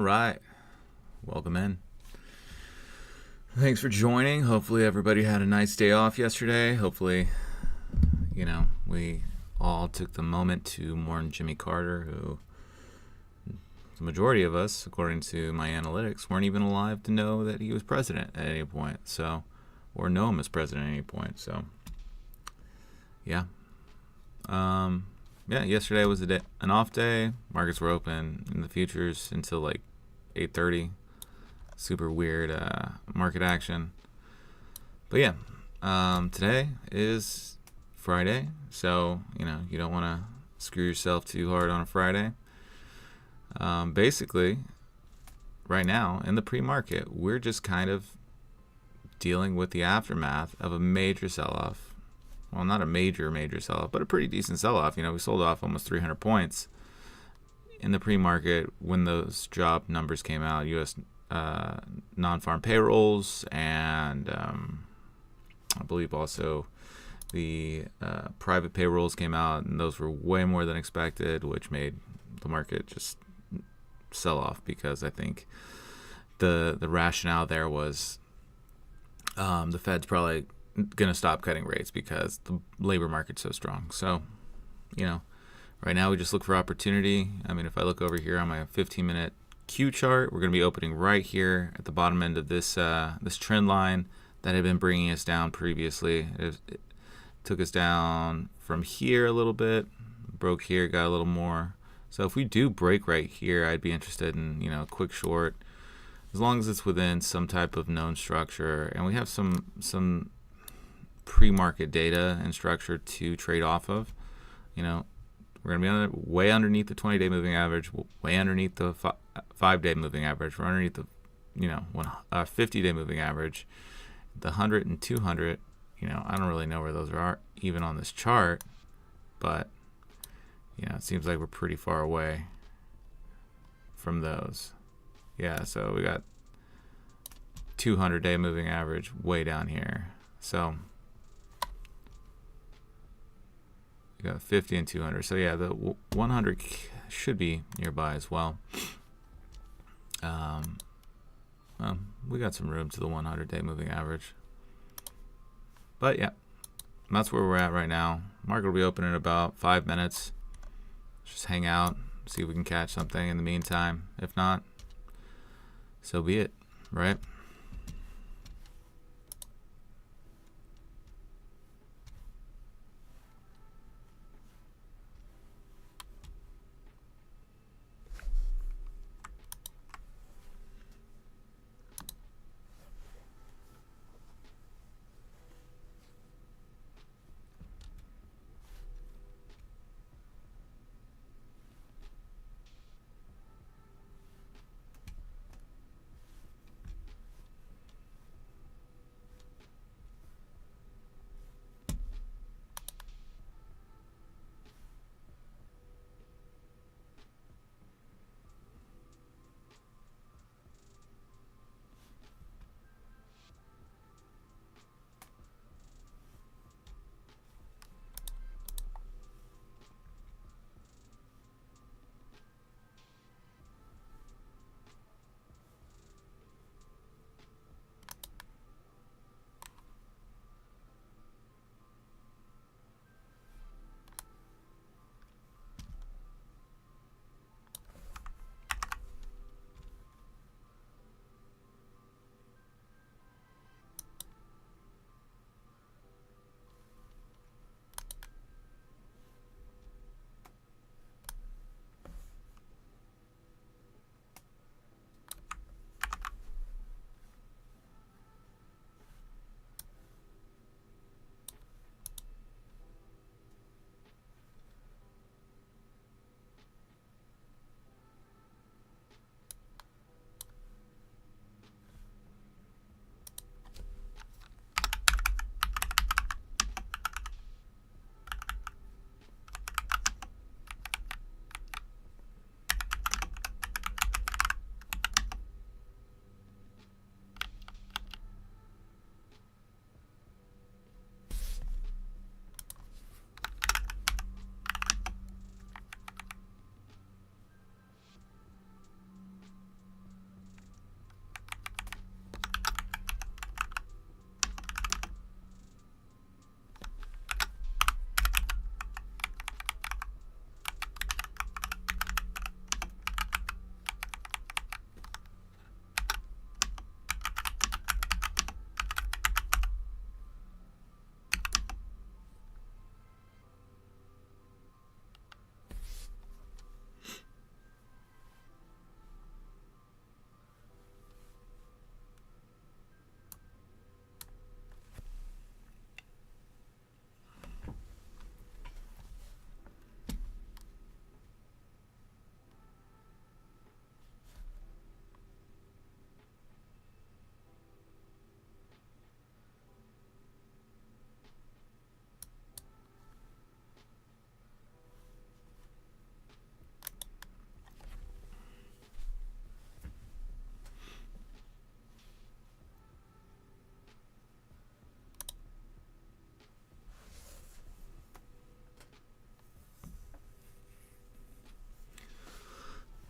right. Welcome in. Thanks for joining. Hopefully everybody had a nice day off yesterday. Hopefully, we all took the moment to mourn Jimmy Carter, who the majority of us, according to my analytics, weren't even alive to know that he was president at any point. So, or know him as president at any point. So, yeah. Yesterday was an off day. Markets were open in the futures until like 8:30. Super weird market action. But yeah, today is Friday, so you don't want to screw yourself too hard on a Friday. Basically, right now in the pre-market, we're just kind of dealing with the aftermath of a major sell-off. Well, not a major sell-off, but a pretty decent sell-off. We sold off almost 300 points in the pre-market when those job numbers came out, U.S. Non-farm payrolls, and I believe also the private payrolls came out, and those were way more than expected, which made the market just sell off because I think the rationale there was the Fed's probably going to stop cutting rates because the labor market's so strong. So, right now we just look for opportunity. I mean, if I look over here on my 15-minute Q chart, we're going to be opening right here at the bottom end of this this trend line that had been bringing us down previously. It took us down from here a little bit, broke here, got a little more. So if we do break right here, I'd be interested in a quick short, as long as it's within some type of known structure, and we have some pre-market data and structure to trade off of. We're going to be way underneath the 20-day moving average, way underneath the 5-day moving average. We're underneath the 50-day moving average. The 100 and 200, I don't really know where those are even on this chart, but it seems like we're pretty far away from those. Yeah, so we got 200-day moving average way down here. So we got 50 and 200. So yeah, the 100 should be nearby as well. We got some room to the 100-day moving average. But yeah, that's where we're at right now. Market will be open in about 5 minutes. Just hang out, see if we can catch something in the meantime. If not, so be it, right?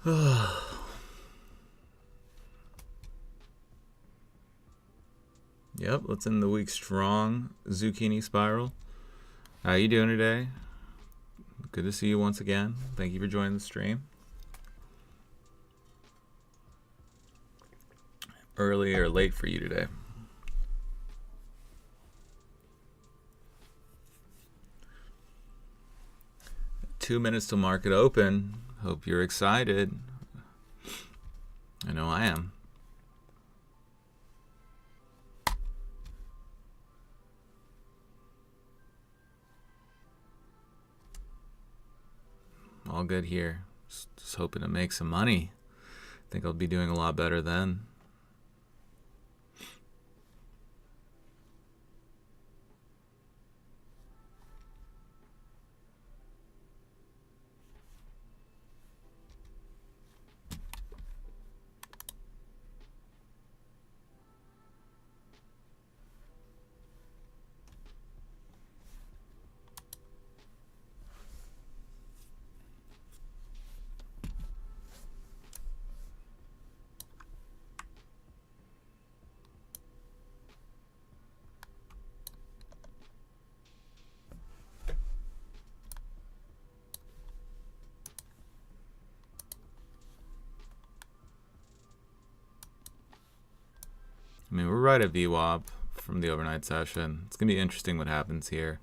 Yep, let's end the week strong. Zucchini Spiral. How you doing today? Good to see you once again. Thank you for joining the stream. Early or late for you today? Two minutes till market open. Hope you're excited. I know I am. All good here. Just hoping to make some money. Think I'll be doing a lot better then. I mean, we're right at VWAP from the overnight session. It's going to be interesting what happens here.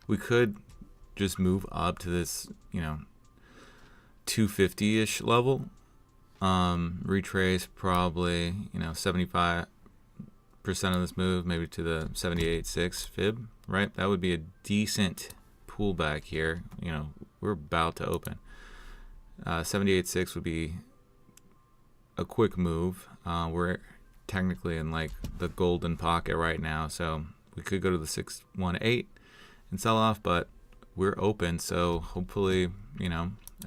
We could just move up to this, 250-ish level. Retrace probably, 75% of this move, maybe to the 78.6 fib, right? That would be a decent pullback here. We're about to open. 78.6 would be a quick move. We're technically in like the golden pocket right now, so we could go to the 618 and sell off, but we're open, so hopefully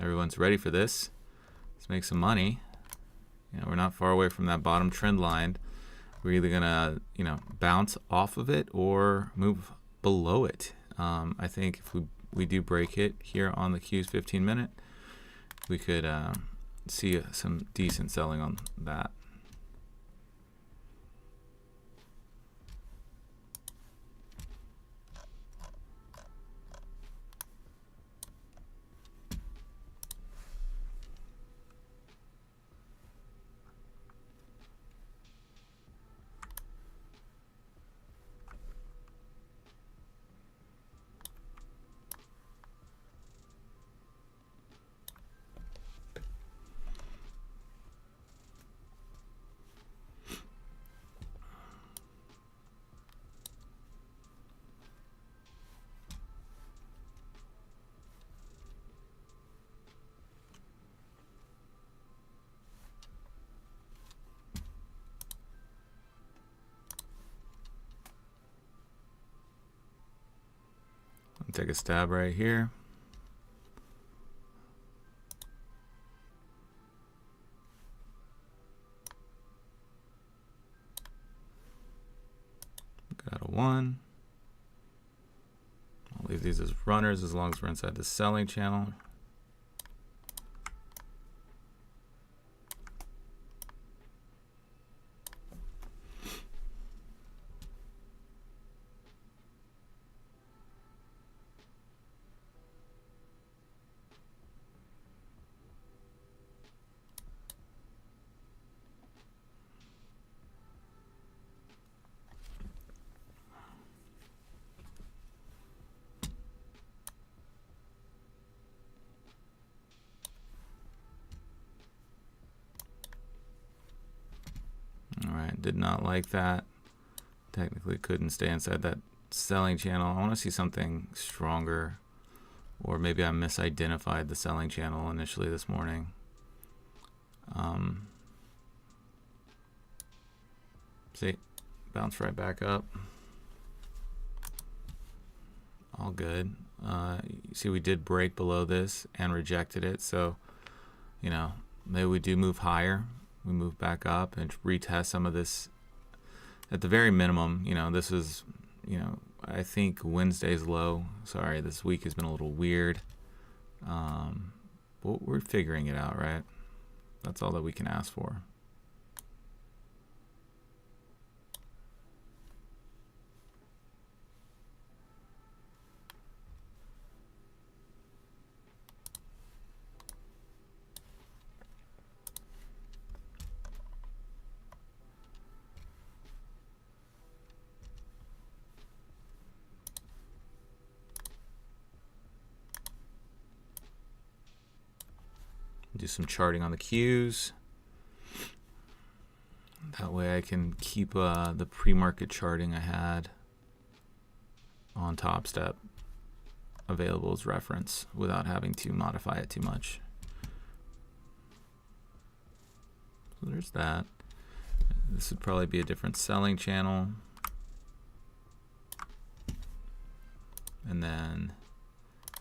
everyone's ready for this. Let's make some money. We're not far away from that bottom trend line. We're either gonna bounce off of it or move below it. I think if we do break it here on the Q's 15-minute, we could see some decent selling on that. Take a stab right here. Got a 1. I'll leave these as runners as long as we're inside the selling channel. Did not like that. Technically couldn't stay inside that selling channel. I want to see something stronger, or maybe I misidentified the selling channel initially this morning. See, bounce right back up. All good. You see we did break below this and rejected it, so maybe we do move higher. We move back up and retest some of this. At the very minimum, this is, I think Wednesday's low. Sorry, this week has been a little weird. But we're figuring it out, right? That's all that we can ask for. Do some charting on the Qs. That way I can keep the pre-market charting I had on Topstep available as reference without having to modify it too much. So there's that. This would probably be a different selling channel. And then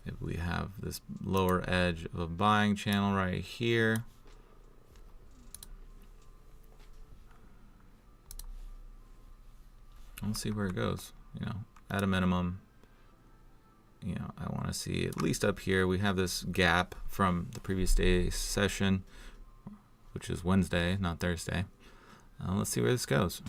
if we have this lower edge of a buying channel right here, we'll see where it goes. You know, at a minimum, you know, I want to see at least up here. We have this gap from the previous day's session, which is Wednesday, not Thursday. Let's see where this goes.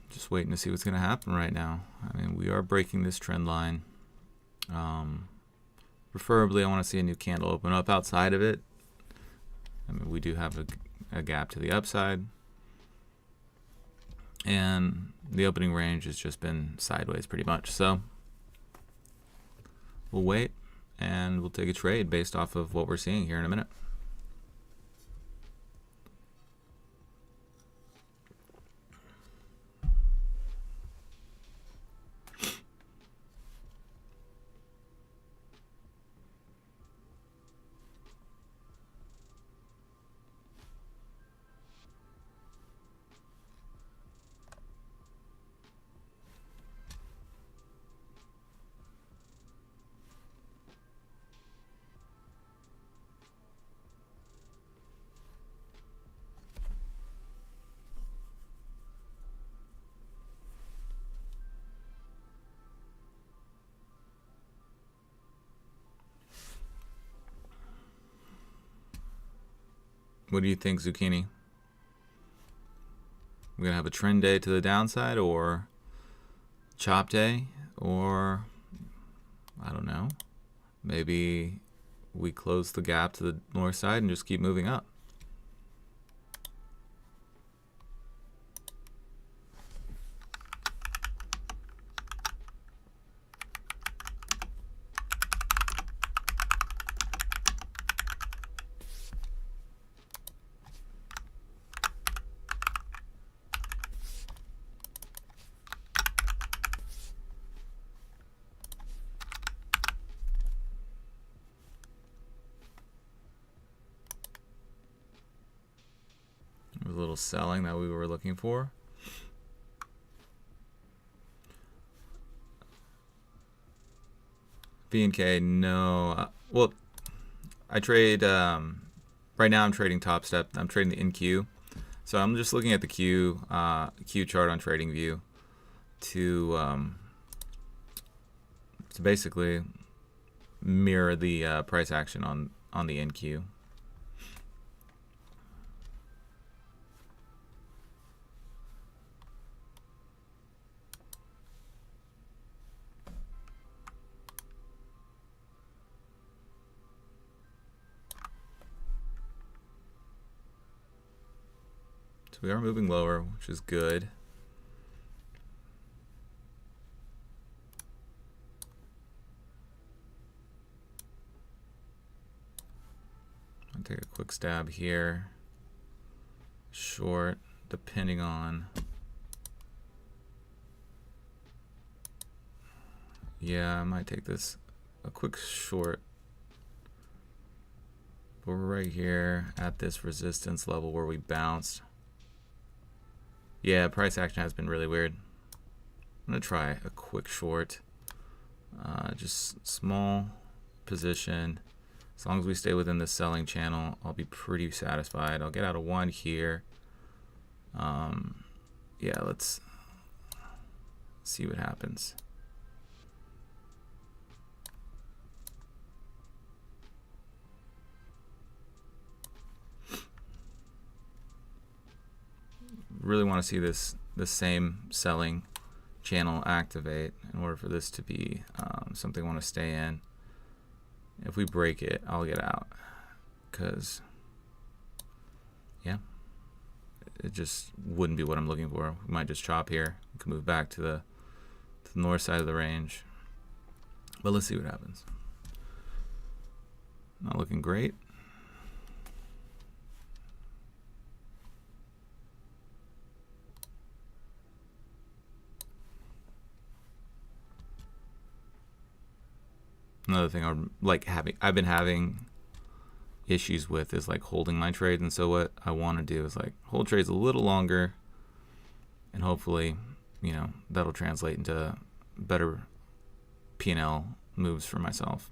Just waiting to see what's going to happen right now. I mean, we are breaking this trend line. Preferably, I want to see a new candle open up outside of it. I mean, we do have a gap to the upside. And the opening range has just been sideways pretty much. So we'll wait and we'll take a trade based off of what we're seeing here in a minute. What do you think, Zucchini? We're going to have a trend day to the downside or chop day, or I don't know, maybe we close the gap to the north side and just keep moving up. A little selling that we were looking for. V and K, no. Well, I trade, right now I'm trading Topstep. I'm trading the NQ. So I'm just looking at the Q chart on TradingView to basically mirror the price action on the NQ. So we are moving lower, which is good. I'll take a quick stab here. Short, depending on. Yeah, I might take this a quick short. But we're right here at this resistance level where we bounced. Yeah, price action has been really weird. I'm gonna try a quick short. Just small position. As long as we stay within the selling channel, I'll be pretty satisfied. I'll get out of one here. Yeah, let's see what happens. Really want to see the same selling channel activate in order for this to be something I want to stay in. If we break it, I'll get out, because yeah, it just wouldn't be what I'm looking for. We might just chop here. We can move back to the north side of the range, but let's see what happens. Not looking great. Another thing I've been having issues with is like holding my trades, and so what I want to do is like hold trades a little longer, and hopefully, you know, that'll translate into better P&L moves for myself.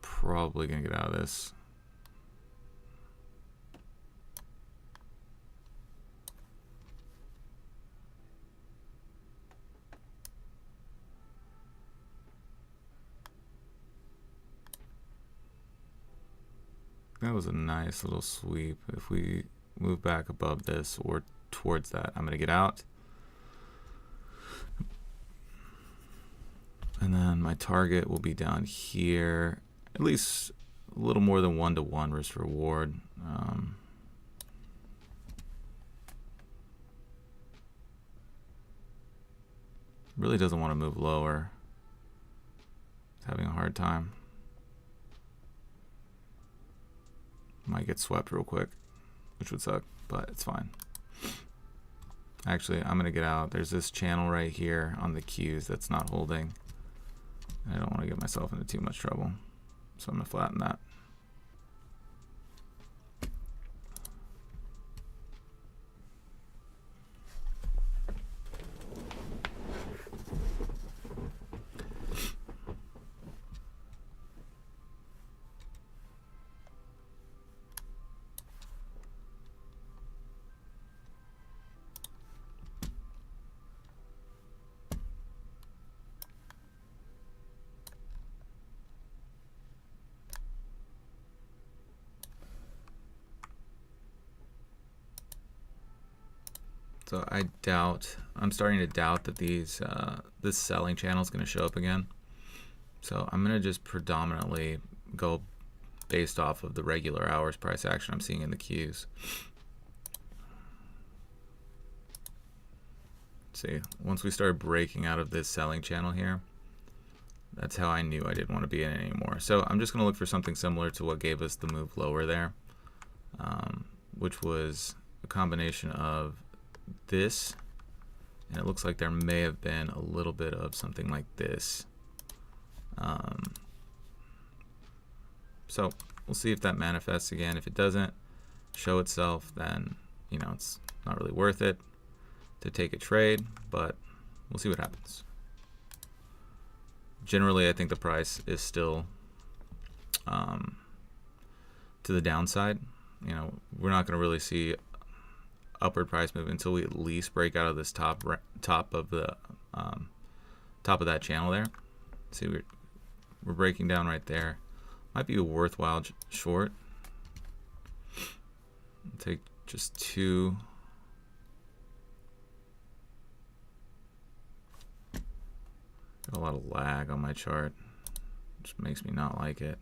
Probably gonna get out of this. That was a nice little sweep. If we move back above this or towards that, I'm gonna get out. And then my target will be down here, at least a little more than 1-to-1 risk reward. Really doesn't want to move lower. It's having a hard time. Might get swept real quick, which would suck, but it's fine. Actually, I'm gonna get out. There's this channel right here on the Qs that's not holding. I don't want to get myself into too much trouble, so I'm gonna flatten that. So I'm starting to doubt that this selling channel is going to show up again. So I'm going to just predominantly go based off of the regular hours price action I'm seeing in the Qs. See, once we started breaking out of this selling channel here, that's how I knew I didn't want to be in it anymore. So I'm just going to look for something similar to what gave us the move lower there, which was a combination of this, and it looks like there may have been a little bit of something like this. So we'll see if that manifests again. If it doesn't show itself, then it's not really worth it to take a trade, but we'll see what happens. Generally, I think the price is still to the downside. We're not going to really see upward price move until we at least break out of this top of that channel there. See, we're breaking down right there. Might be a worthwhile short. I'll take just two. Got a lot of lag on my chart, which makes me not like it.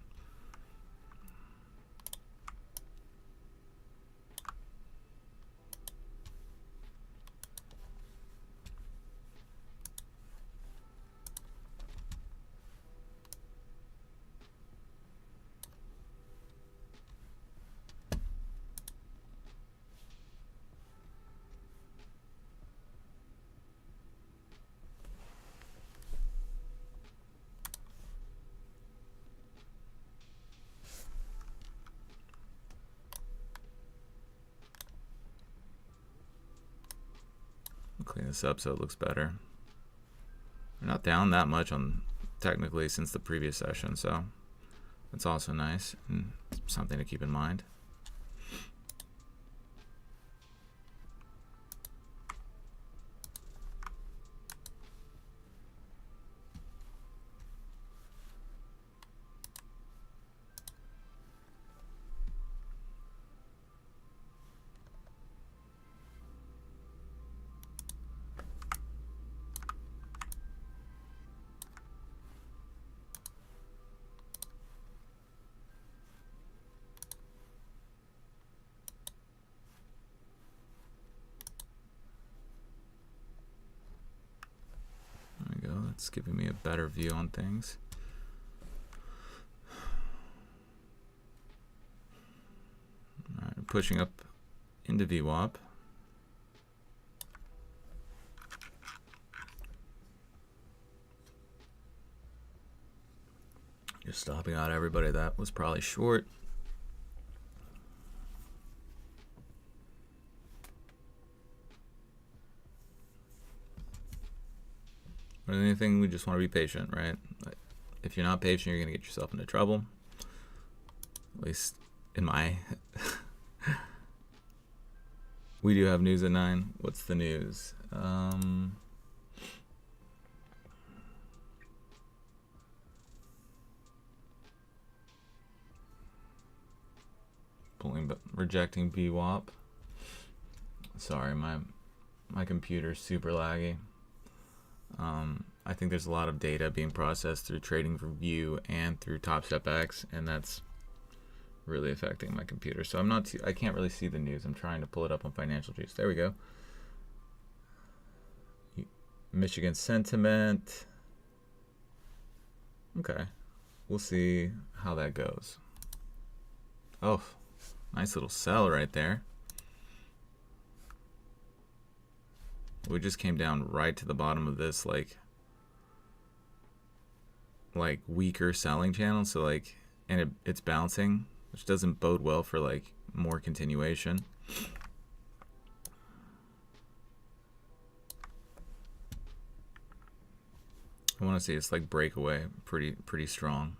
Clean this up so it looks better. We're not down that much on technically since the previous session, so that's also nice and something to keep in mind. It's giving me a better view on things. All right, pushing up into VWAP. Just stopping out everybody that was probably short. With anything, we just want to be patient, right? If you're not patient, you're going to get yourself into trouble. At least in my... We do have news at 9. What's the news? Rejecting VWAP. Sorry, my computer's super laggy. I think there's a lot of data being processed through TradingView and through Topstep X, and that's really affecting my computer. So I can't really see the news. I'm trying to pull it up on Financial Juice. There we go. Michigan sentiment. Okay, we'll see how that goes. Oh, nice little sell right there. We just came down right to the bottom of this like weaker selling channel, so and it's bouncing, which doesn't bode well for more continuation. I want to see it's breakaway pretty strong.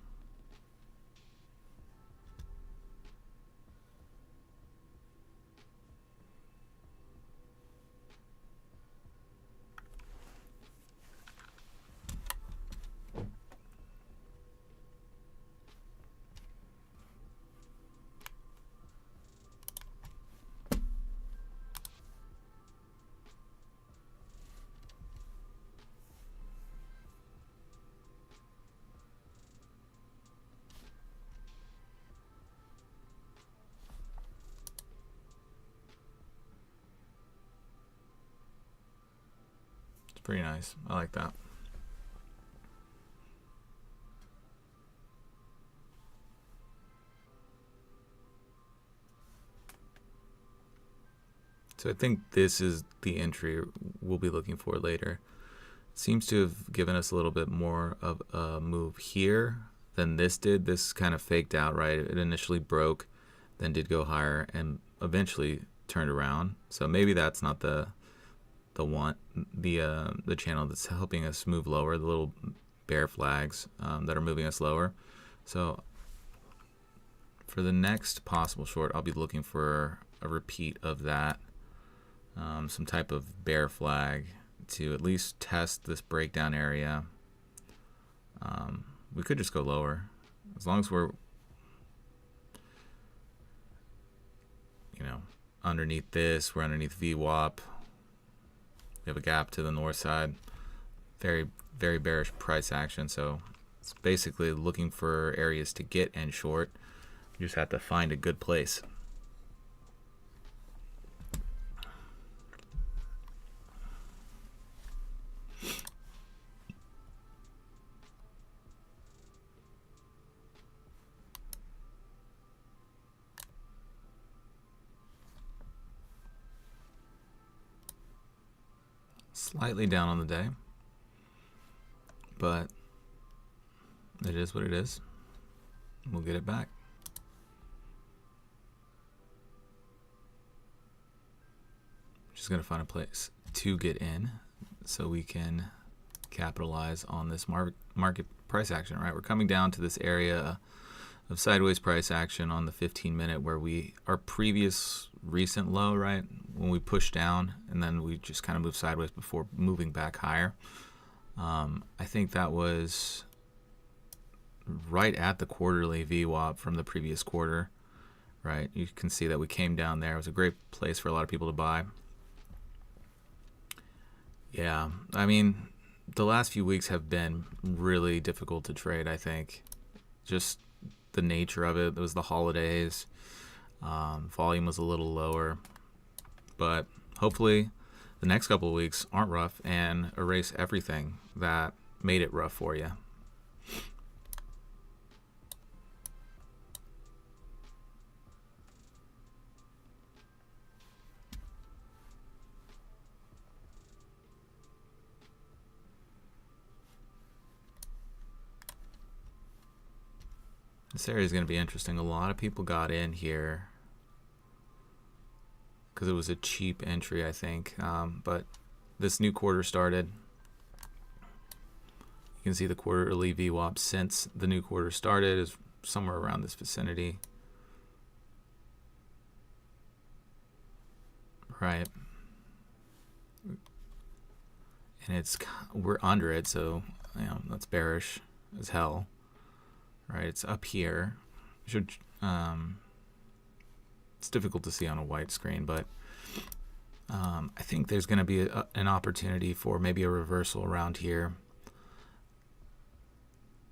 Pretty nice. I like that. So I think this is the entry we'll be looking for later. It seems to have given us a little bit more of a move here than this did. This kind of faked out, right? It initially broke, then did go higher, and eventually turned around. So maybe that's not the channel that's helping us move lower. The little bear flags that are moving us lower. So for the next possible short, I'll be looking for a repeat of that. Some type of bear flag to at least test this breakdown area. We could just go lower as long as we're, underneath this. We're underneath VWAP. We have a gap to the north side. Very, very bearish price action. So it's basically looking for areas to get and short. You just have to find a good place. Slightly down on the day, but it is what it is. We'll get it back. Just gonna find a place to get in so we can capitalize on this market price action, right? We're coming down to this area of sideways price action on the 15-minute where our previous recent low, right, when we pushed down and then we just kind of moved sideways before moving back higher. I think that was right at the quarterly VWAP from the previous quarter, right? You can see that we came down there. It was a great place for a lot of people to buy. Yeah, I mean, the last few weeks have been really difficult to trade, I think. Just the nature of it. It was the holidays. Volume was a little lower. But hopefully the next couple of weeks aren't rough and erase everything that made it rough for you. This area is going to be interesting. A lot of people got in here because it was a cheap entry, I think. But this new quarter started. You can see the quarterly VWAP since the new quarter started is somewhere around this vicinity. Right. And we're under it, so that's bearish as hell. Right, it's up here. It's difficult to see on a white screen, but I think there's going to be an opportunity for maybe a reversal around here.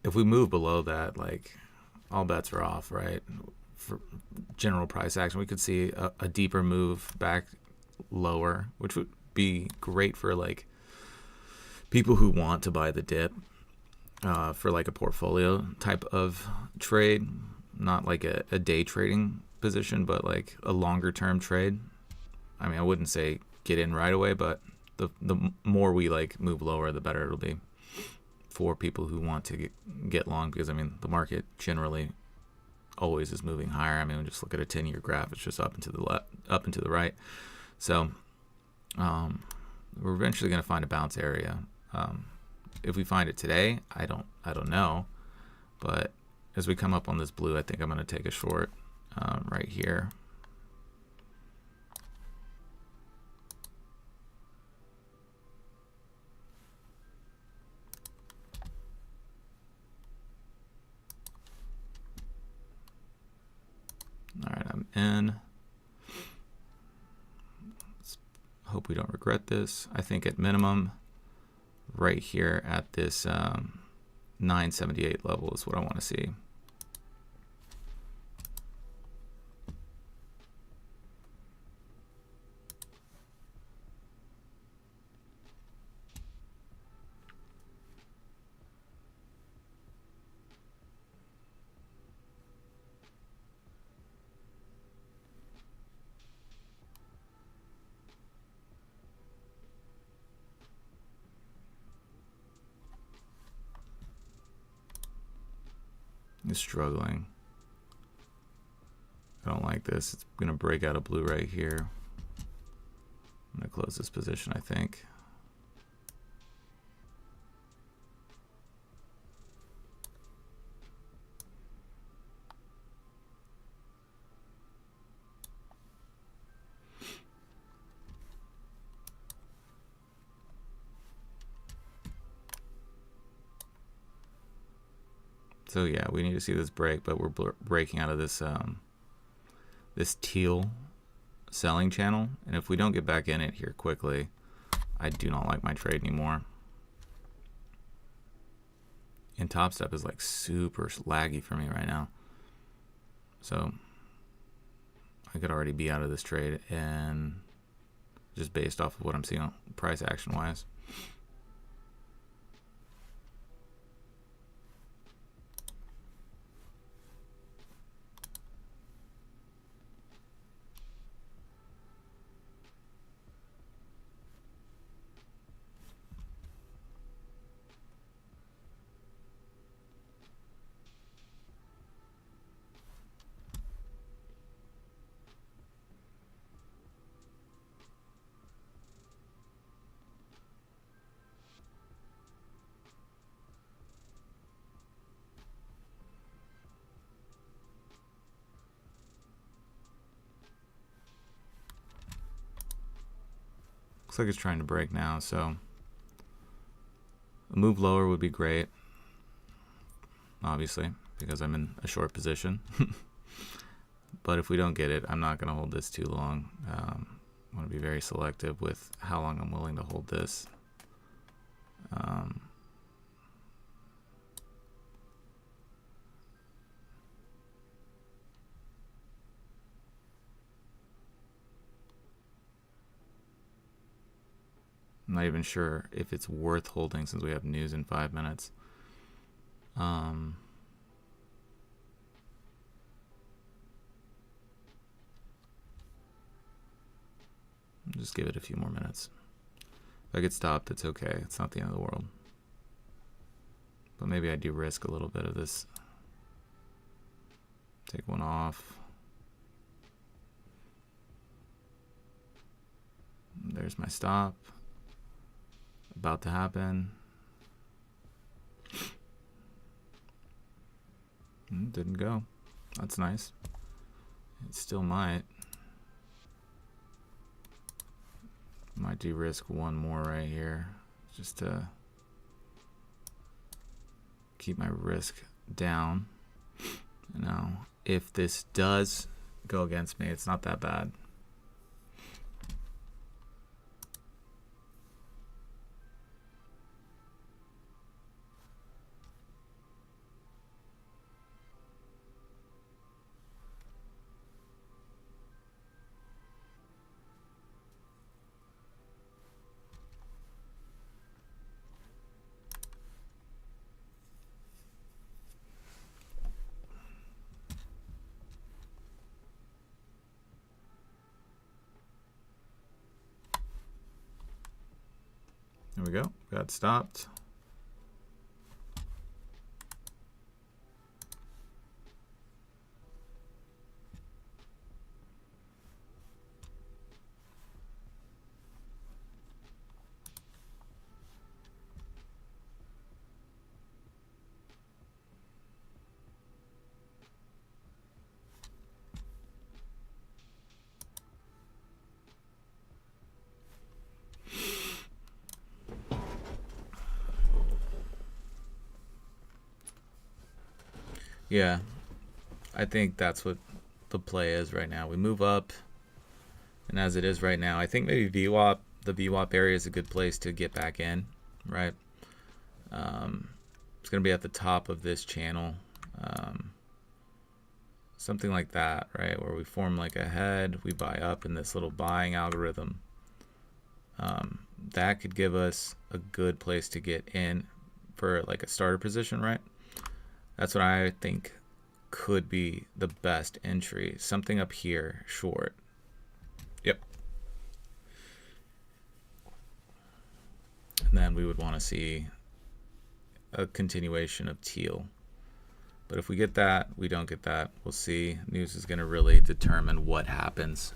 If we move below that, like, all bets are off, right? For general price action, we could see a deeper move back lower, which would be great for like people who want to buy the dip. For like a portfolio type of trade, not like a day trading position, but like a longer term trade. I mean, I wouldn't say get in right away, but the more we like move lower, the better it'll be for people who want to get long, because I mean, the market generally always is moving higher. I mean, just look at a 10-year graph; it's just up and to the left, up and to the right. So we're eventually going to find a bounce area. If we find it today, I don't know, but as we come up on this blue, I think I'm going to take a short right here. All right, I'm in. Let's hope we don't regret this. I think at minimum, right here at this 978 level is what I want to see. is struggling. I don't like this. It's going to break out of blue right here. I'm going to close this position, I think. So yeah, we need to see this break, but we're breaking out of this this teal selling channel, and if we don't get back in it here quickly, I do not like my trade anymore. And Topstep is like super laggy for me right now, so I could already be out of this trade, and just based off of what I'm seeing on price action wise. Looks like it's trying to break now, so a move lower would be great, obviously, because I'm in a short position. But if we don't get it, I'm not going to hold this too long. I want to be very selective with how long I'm willing to hold this. I'm not even sure if it's worth holding since we have news in 5 minutes. Just give it a few more minutes. If I get stopped, it's okay. It's not the end of the world. But maybe I do risk a little bit of this. Take one off. There's my stop. About to happen. Didn't go. That's nice. It still might. Might do risk one more right here, just to keep my risk down. Now, if this does go against me, it's not that bad. There we go. Got stopped. Yeah, I think that's what the play is right now. We move up, and as it is right now, I think maybe VWAP, the VWAP area is a good place to get back in, right? It's going to be at the top of this channel, something like that, right? Where we form like a head, we buy up in this little buying algorithm. That could give us a good place to get in for like a starter position, right? That's what I think could be the best entry. Something up here, short. Yep. And then we would want to see a continuation of teal But if we get that, we don't get that, we'll see. News is going to really determine what happens.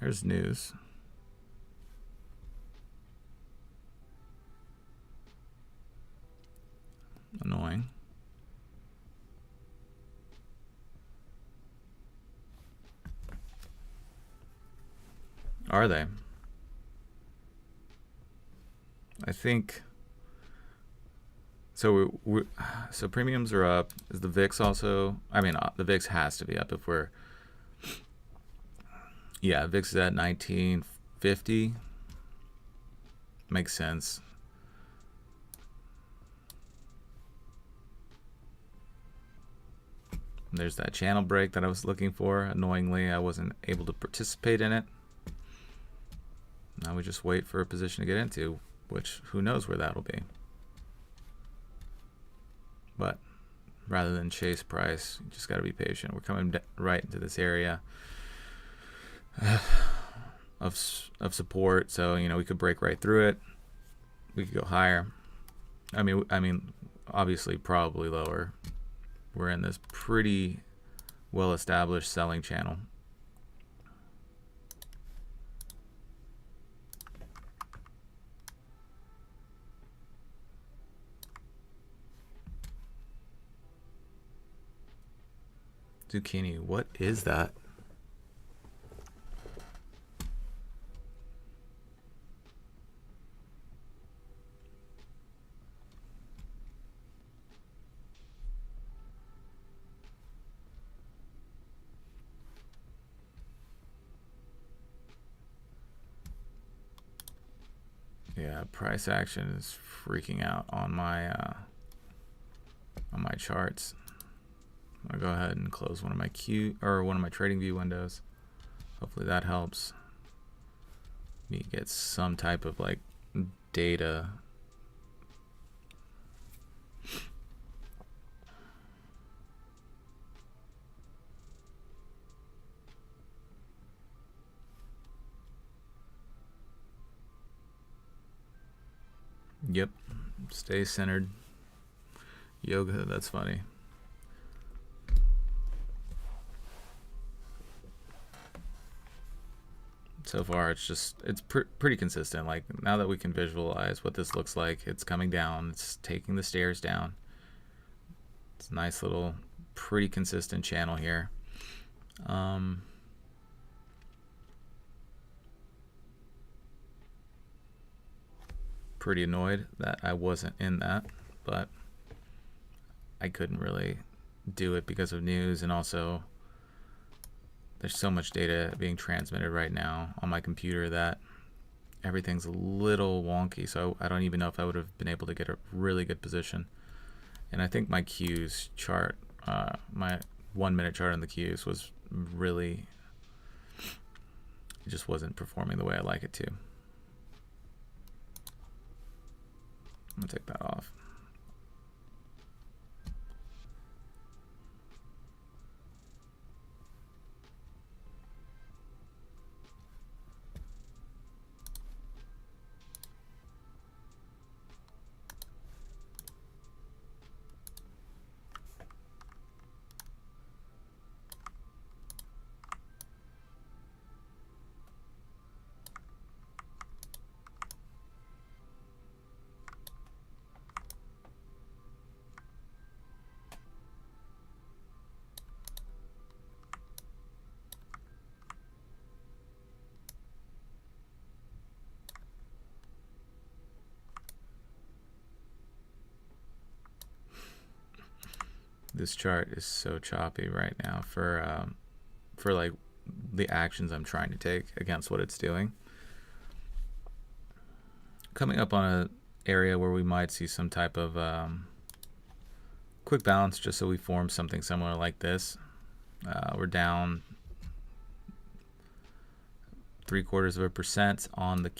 There's news. Annoying. Are they? I think so. So premiums are up. Is the VIX also? I mean, the VIX has to be up if we're. Yeah, VIX is at 1950. Makes sense. There's that channel break that I was looking for. Annoyingly, I wasn't able to participate in it. Now we just wait for a position to get into, which who knows where that'll be. But rather than chase price, you just got to be patient. We're coming right into this area of support, so we could break right through it. We could go higher. I mean, obviously, probably lower. We're in this pretty well-established selling channel. Zucchini, what is that? Yeah, price action is freaking out on my charts. I'm gonna go ahead and close one of my trading view windows. Hopefully that helps me get some type of like data. Yep, stay centered. Yoga, that's funny. So far, it's pretty consistent. Like now that we can visualize what this looks like, it's coming down. It's taking the stairs down. It's a nice little, pretty consistent channel here. Pretty annoyed that I wasn't in that, but I couldn't really do it because of news, and also there's so much data being transmitted right now on my computer that everything's a little wonky, so I don't even know if I would have been able to get a really good position. And I think my Qs chart, my 1 minute chart on the Qs was really, it just wasn't performing the way I like it to. I'm gonna take that off. This chart is so choppy right now for like the actions I'm trying to take against what it's doing. Coming up on an area where we might see some type of quick bounce, just so we form something similar like this. We're down 0.75% on the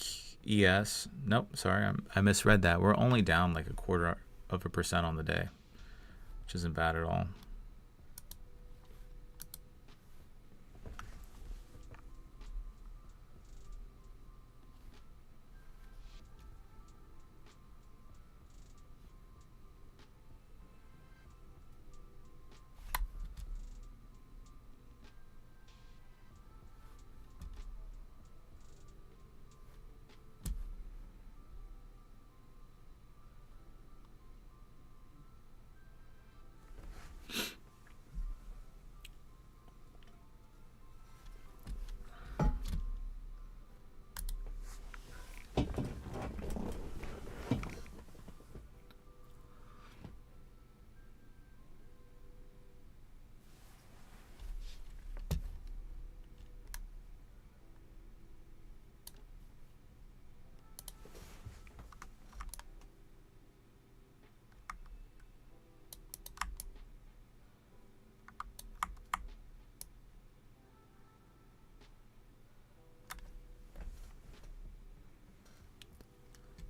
ES. Nope, sorry, I misread that. We're only down like 0.25% on the day, which isn't bad at all.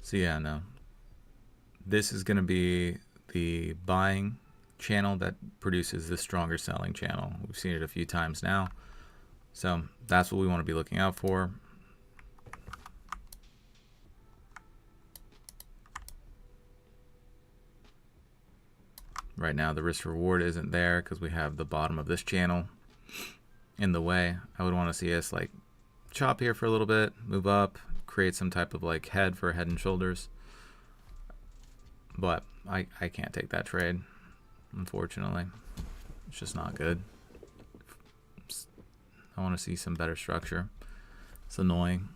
So yeah, no. This is going to be the buying channel that produces the stronger selling channel. We've seen it a few times now. So that's what we want to be looking out for. Right now the risk reward isn't there because we have the bottom of this channel in the way. I would want to see us like chop here for a little bit, move up, create some type of like head for Head and Shoulders. But I can't take that trade, unfortunately. It's just not good. I want to see some better structure. It's annoying.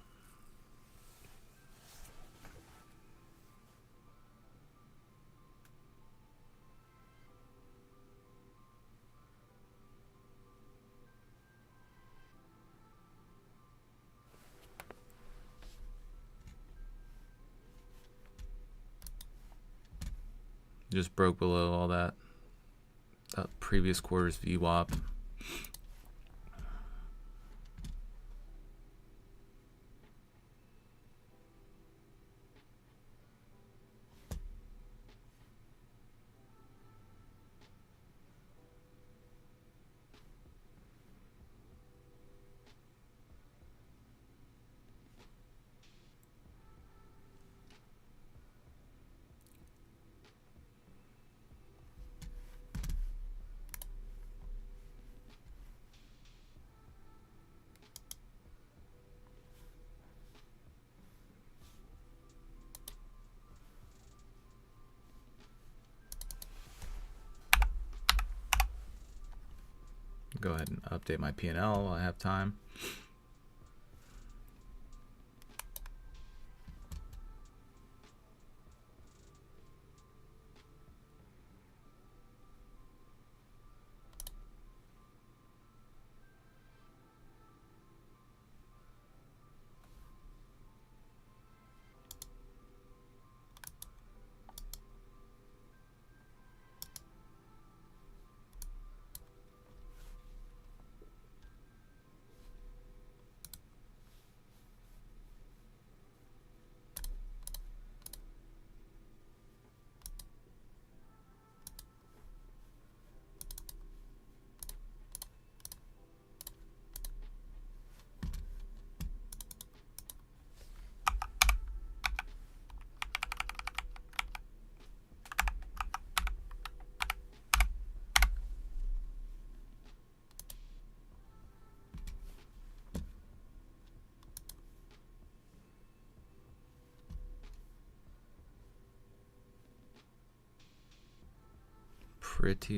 Just broke below all that previous quarter's VWAP. Go ahead and update my P&L while I have time.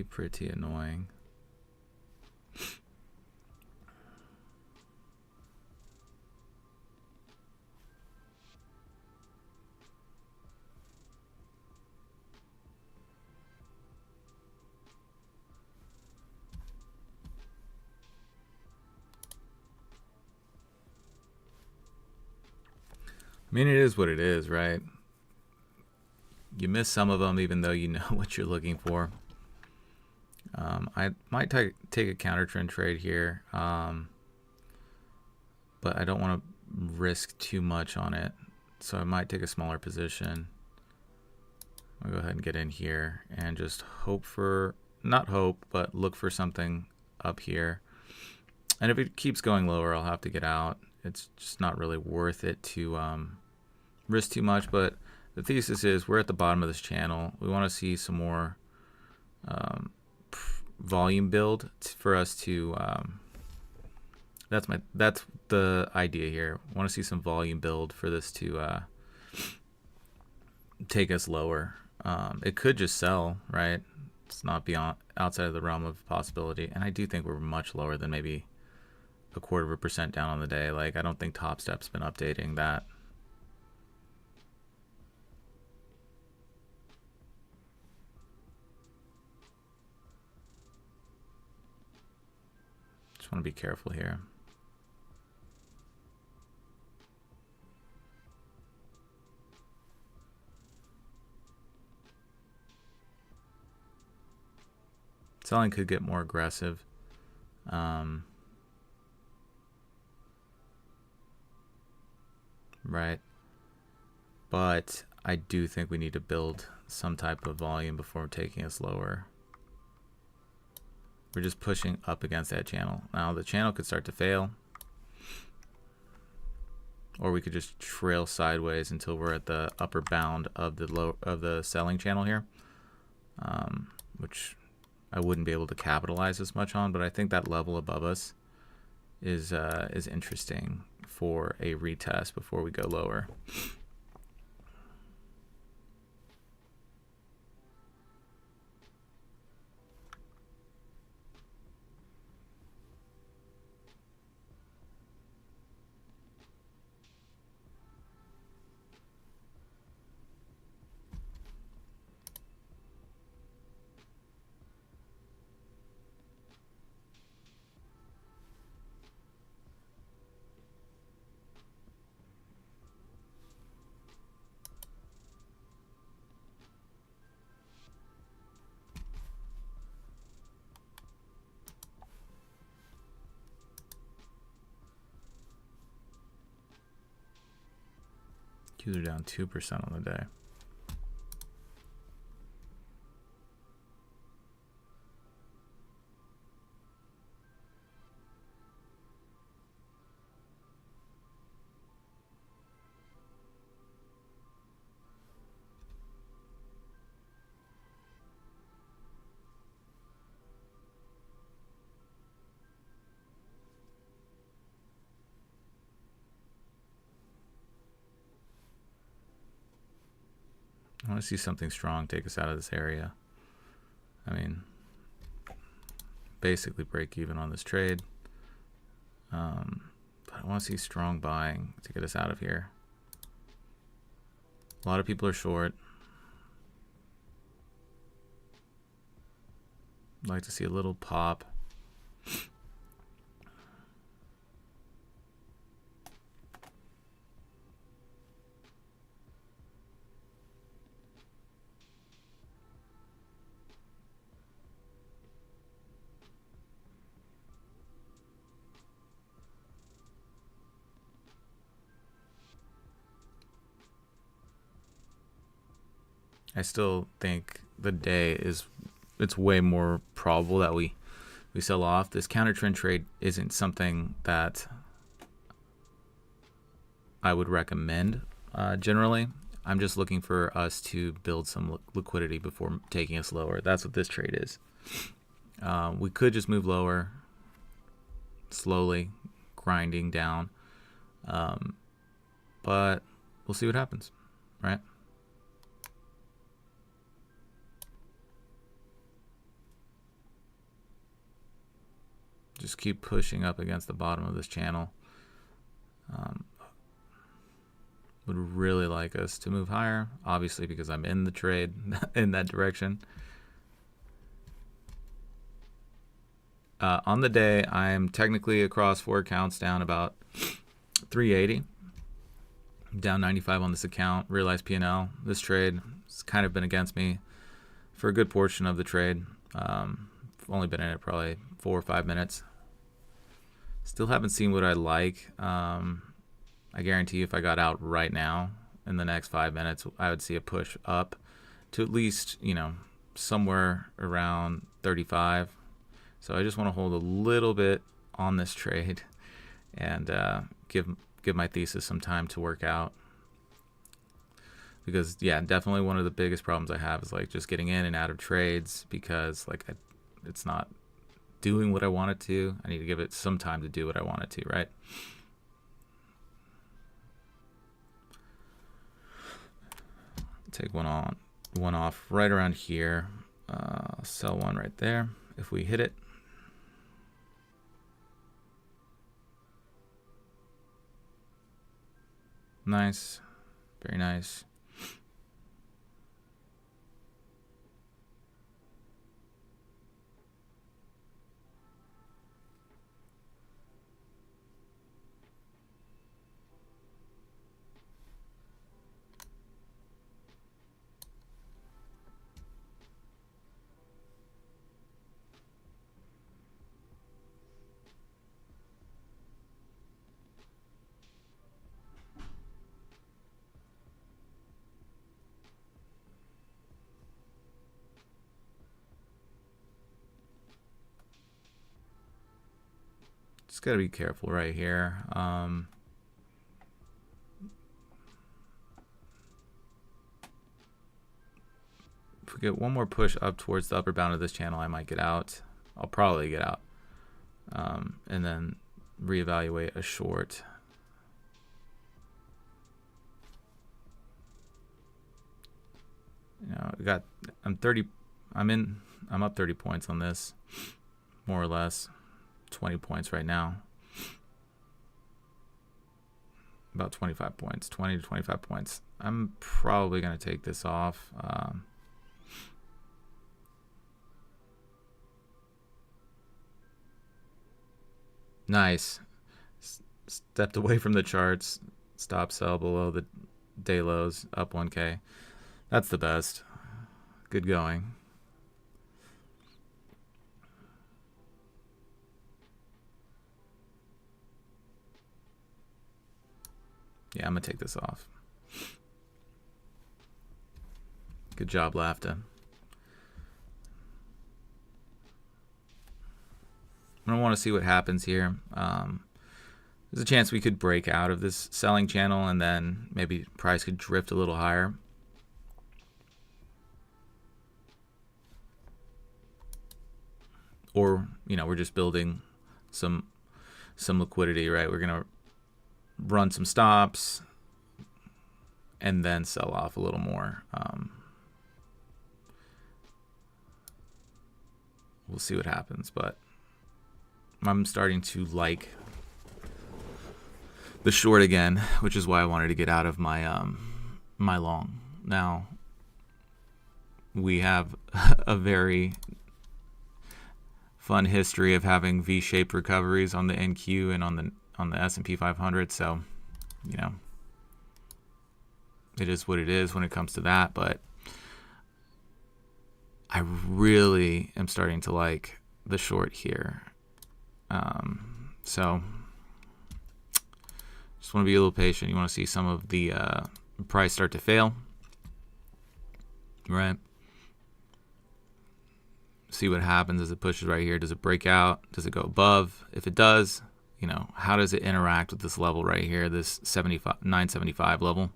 Pretty annoying. mean, it is what it is, right? You miss some of them even though you know what you're looking for. I might take a counter trend trade here, but I don't want to risk too much on it. So I might take a smaller position. I'll go ahead and get in here and just hope for, not hope, but look for something up here. And if it keeps going lower, I'll have to get out. It's just not really worth it to risk too much. But the thesis is we're at the bottom of this channel. We want to see some more volume build for us to that's the idea here. I want to see some volume build for this to take us lower. It could just sell, right? It's not beyond outside of the realm of possibility. And I do think we're much lower than maybe 0.25% down on the day. Like, I don't think Topstep's been updating that. Just want to be careful here. Selling could get more aggressive. Right. But I do think we need to build some type of volume before taking us lower. We're just pushing up against that channel. Now the channel could start to fail, or we could just trail sideways until we're at the upper bound of the selling channel here, which I wouldn't be able to capitalize as much on. But I think that level above us is interesting for a retest before we go lower. Qs are down 2% on the day. I want to see something strong take us out of this area. I mean, basically break even on this trade. But I want to see strong buying to get us out of here. A lot of people are short. I'd like to see a little pop. I still think the day it's way more probable that we sell off. This counter trend trade isn't something that I would recommend generally. I'm just looking for us to build some liquidity before taking us lower. That's what this trade is. We could just move lower, slowly grinding down, but we'll see what happens, right? Just keep pushing up against the bottom of this channel. Would really like us to move higher, obviously, because I'm in the trade in that direction. On the day, I'm technically across 4 accounts down about 380. Down 95 on this account. Realized P&L. This trade has kind of been against me for a good portion of the trade. I've only been in it probably 4 or 5 minutes. Still haven't seen what I like. I guarantee if I got out right now in the next 5 minutes, I would see a push up to at least, somewhere around 35. So I just want to hold a little bit on this trade and give my thesis some time to work out. Because yeah, definitely one of the biggest problems I have is like just getting in and out of trades because like it's not doing what I want it to. I need to give it some time to do what I want it to, right? Take one off right around here. Sell one right there if we hit it. Nice, very nice. Just got to be careful right here. If we get one more push up towards the upper bound of this channel, I might get out. I'll probably get out. And then reevaluate a short. I'm up 30 points on this, more or less. 20 points right now. About 25 points, 20 to 25 points. I'm probably going to take this off. Nice. Stepped away from the charts. Stop sell below the day lows. Up 1K. That's the best. Good going. Yeah, I'm going to take this off. Good job, Lafta. I want to see what happens here. There's a chance we could break out of this selling channel and then maybe price could drift a little higher. Or, we're just building some liquidity, right? We're going to run some stops and then sell off a little more. We'll see what happens, but I'm starting to like the short again, which is why I wanted to get out of my my long. Now we have a very fun history of having V-shaped recoveries on the NQ and on the SP 500, so it is what it is when it comes to that. But I really am starting to like the short here. So just want to be a little patient. You want to see some of the price start to fail, right? See what happens as it pushes right here. Does it break out? Does it go above? If it does, how does it interact with this level right here, this 975 level?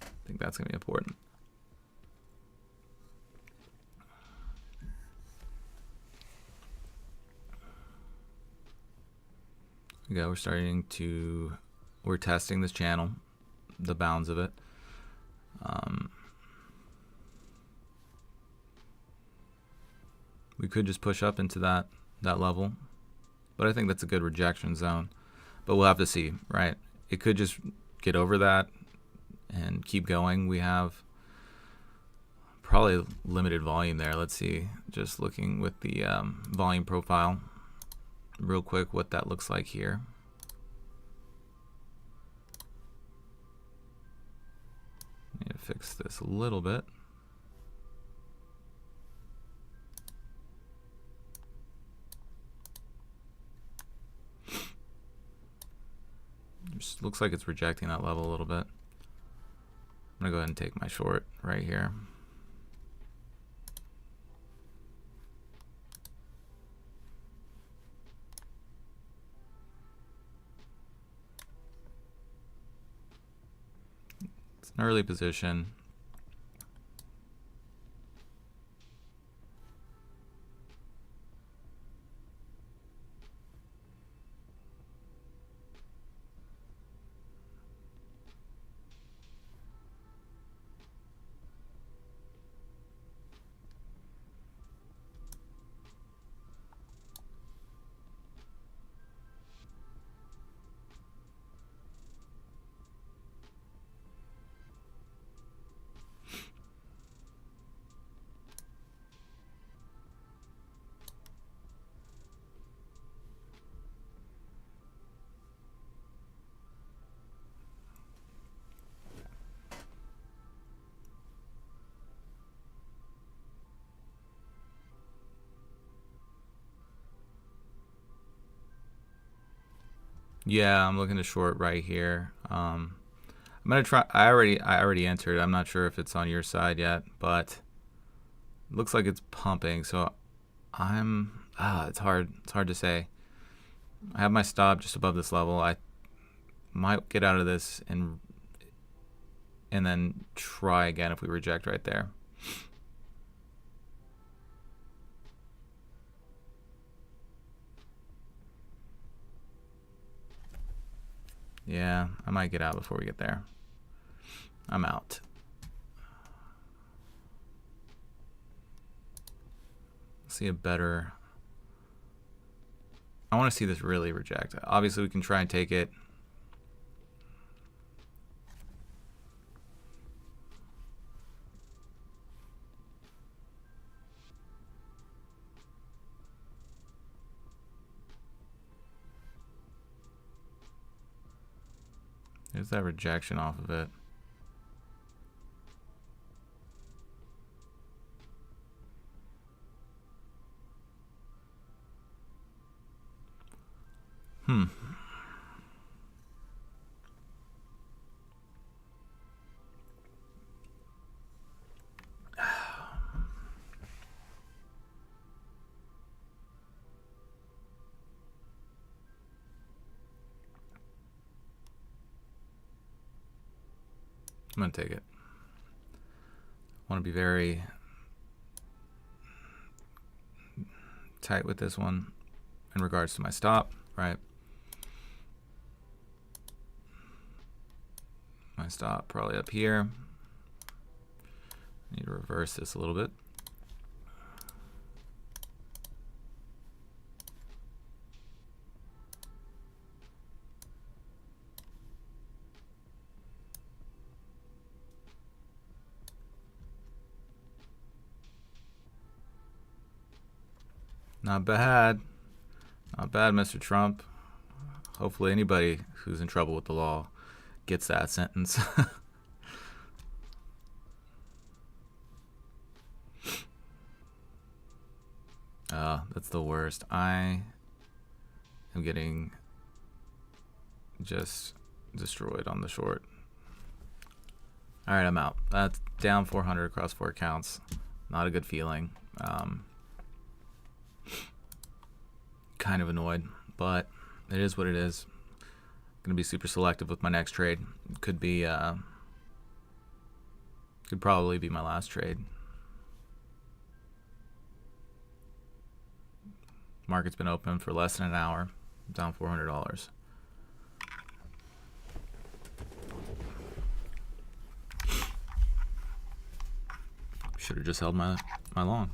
I think that's going to be important. Yeah, we're testing this channel, the bounds of it. We could just push up into that level, but I think that's a good rejection zone. But we'll have to see, right? It could just get over that and keep going. We have Probably limited volume there. Let's see, just looking with the volume profile real quick what that looks like here. Need to fix this a little bit. Just looks like it's rejecting that level a little bit. I'm gonna go ahead and take my short right here. It's an early position. Yeah, I'm looking to short right here. I'm gonna try. I already entered. I'm not sure if it's on your side yet, but it looks like it's pumping. So it's hard. It's hard to say. I have my stop just above this level. I might get out of this and then try again if we reject right there. Yeah, I might get out before we get there. I'm out. See a better. I want to see this really reject. Obviously, we can try and take it. There's that rejection off of it. I'm gonna take it. I want to be very tight with this one in regards to my stop, right? My stop probably up here. Need to reverse this a little bit. Not bad. Not bad, Mr. Trump. Hopefully anybody who's in trouble with the law gets that sentence. That's the worst. I am getting just destroyed on the short. All right, I'm out. That's down 400 across 4 accounts. Not a good feeling. Kind of annoyed, but it is what it is. Gonna be super selective with my next trade. Could probably be my last trade. Market's been open for less than an hour, down $400. Should have just held my long.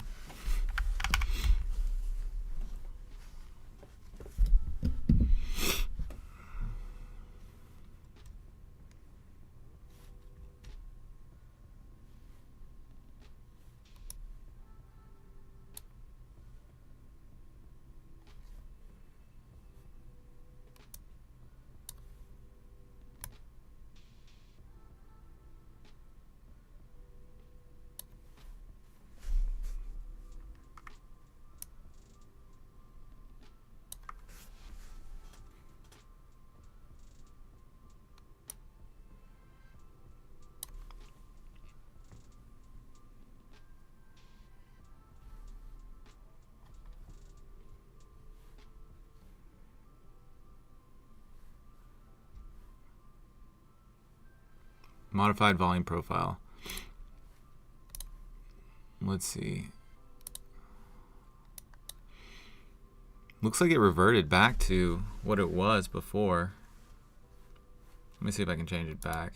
Modified volume profile. Let's see. Looks like it reverted back to what it was before. Let me see if I can change it back.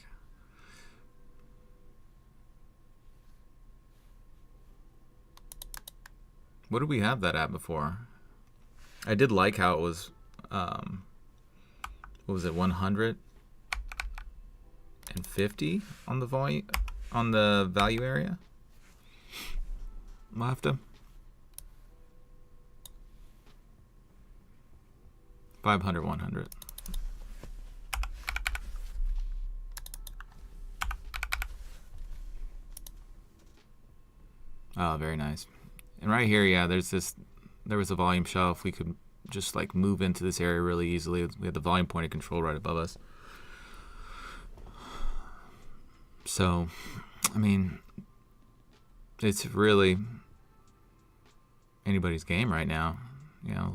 What did we have that at before? I did like how it was, what was it, 150 on the volume, on the value area? We'll have to. 500, 100. Oh, very nice. And right here, yeah, there was a volume shelf. We could just like move into this area really easily. We had the volume point of control right above us. So, I mean, it's really anybody's game right now. You know,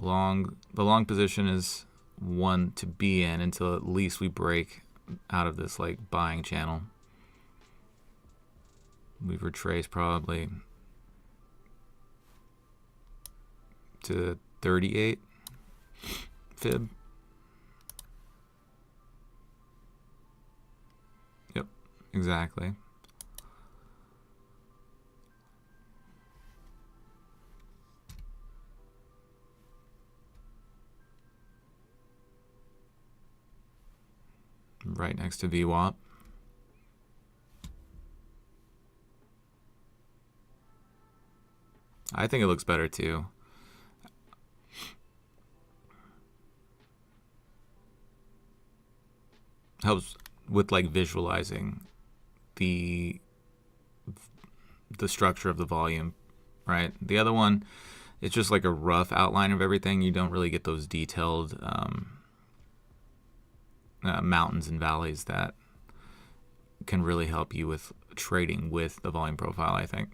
the long position is one to be in until at least we break out of this like buying channel. We've retraced probably to 38 fib. Yep, exactly. Right next to VWAP. I think it looks better too. Helps with like visualizing the structure of the volume, right? The other one, it's just like a rough outline of everything. You don't really get those detailed mountains and valleys that can really help you with trading with the volume profile, I think.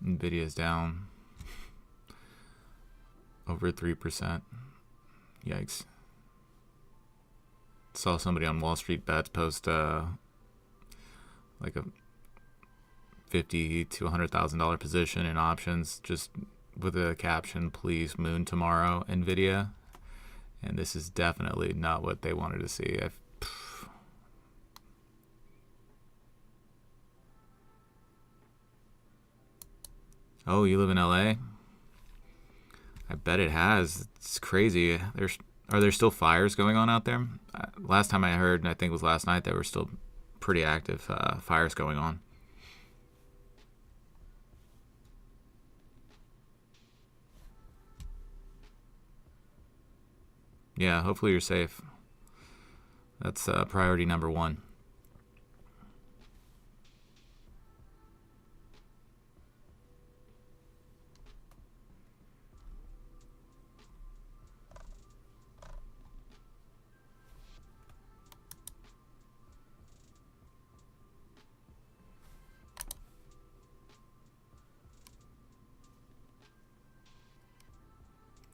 Nvidia's down over 3%. Yikes. Saw somebody on Wall Street Bets post like a $50,000 to $100,000 position in options, just with a caption, "Please moon tomorrow, Nvidia." And this is definitely not what they wanted to see. Oh, you live in LA? I bet it has. It's crazy. Are there still fires going on out there? Last time I heard, and I think it was last night, there were still pretty active fires going on. Yeah, hopefully you're safe. That's priority number one.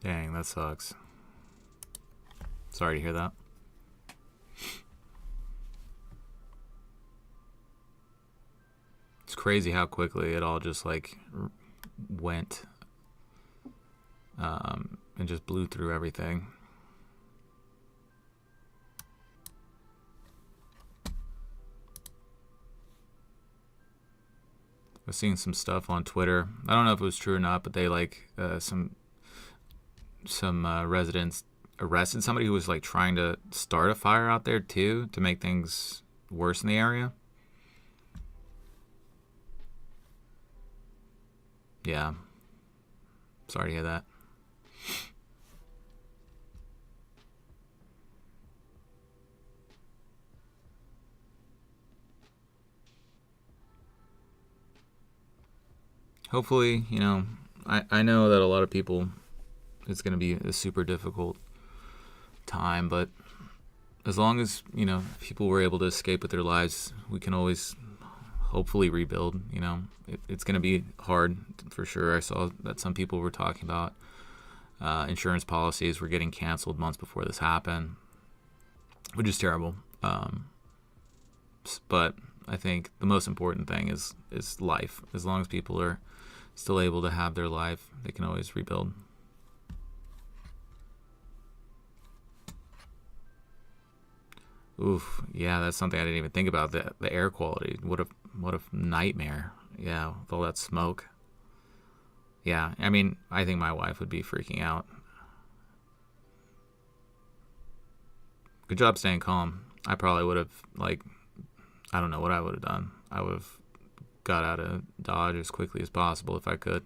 Dang, that sucks. Sorry to hear that. It's crazy how quickly it all just like went and just blew through everything. I was seeing some stuff on Twitter. I don't know if it was true or not, but they like some residents arrested somebody who was like trying to start a fire out there too, to make things worse in the area. Yeah. Sorry to hear that. hopefully, I know that a lot of people, it's going to be a super difficult time, but as long as, people were able to escape with their lives, we can always hopefully rebuild. It's going to be hard for sure. I saw that some people were talking about insurance policies were getting canceled months before this happened, which is terrible. But I think the most important thing is life. As long as people are still able to have their life, they can always rebuild. Oof, yeah, that's something I didn't even think about. The air quality. What a nightmare. Yeah, with all that smoke. Yeah, I mean, I think my wife would be freaking out. Good job staying calm. I probably would have, I don't know what I would have done. I would have got out of Dodge as quickly as possible if I could.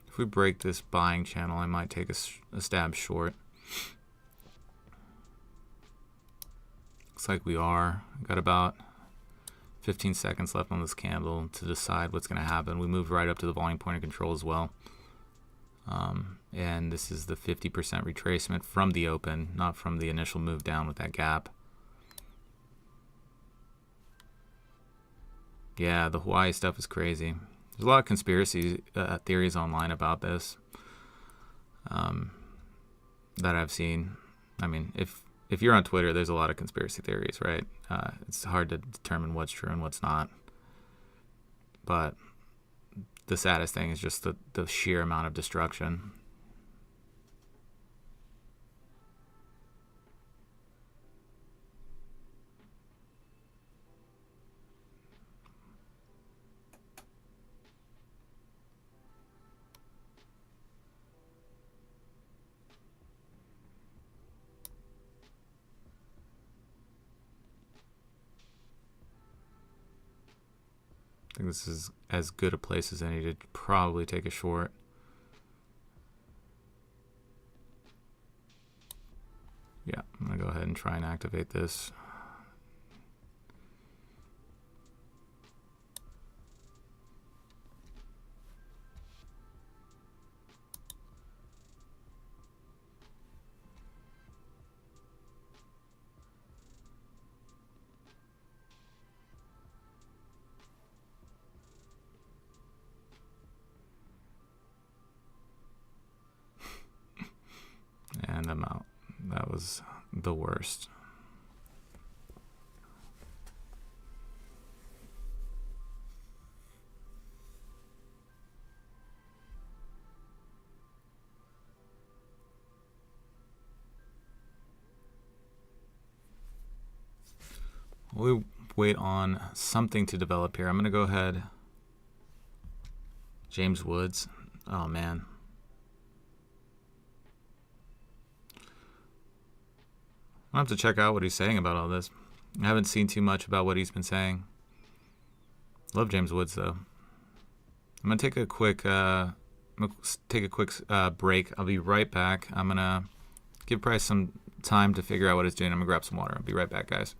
If we break this buying channel, I might take a stab short. Looks like we are. Got about 15 seconds left on this candle to decide what's going to happen. We moved right up to the volume point of control as well. And this is the 50% retracement from the open, not from the initial move down with that gap. Yeah, the Hawaii stuff is crazy. There's a lot of conspiracy theories online about this that I've seen. I mean, if you're on Twitter, there's a lot of conspiracy theories, right? It's hard to determine what's true and what's not. But the saddest thing is just the sheer amount of destruction. I think this is as good a place as any to probably take a short. Yeah, I'm going to go ahead and try and activate this. And I'm out. That was the worst. We wait on something to develop here. I'm going to go ahead. James Woods. Oh, man. I'll have to check out what he's saying about all this. I haven't seen too much about what he's been saying. Love James Woods, though. I'm going to take a quick break. I'll be right back. I'm going to give Price some time to figure out what he's doing. I'm going to grab some water. I'll be right back, guys.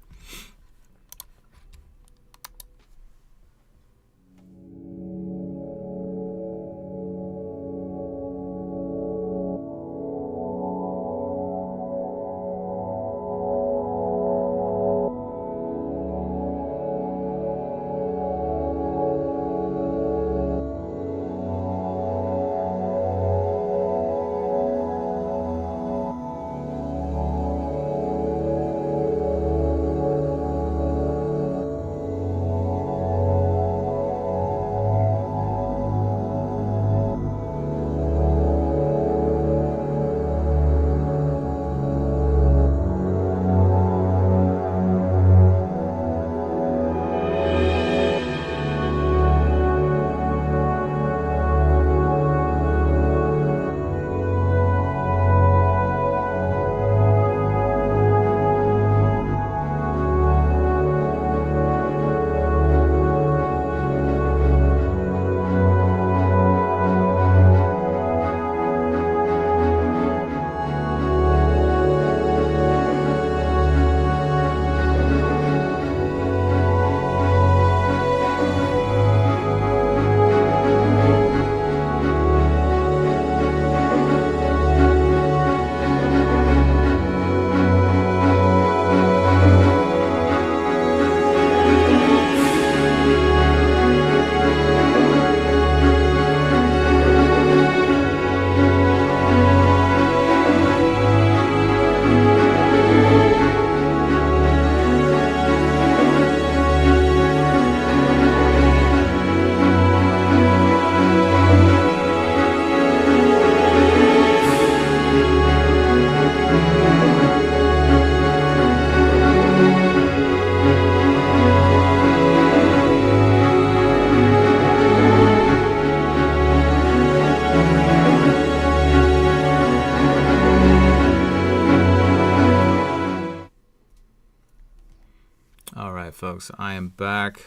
folks, I am back.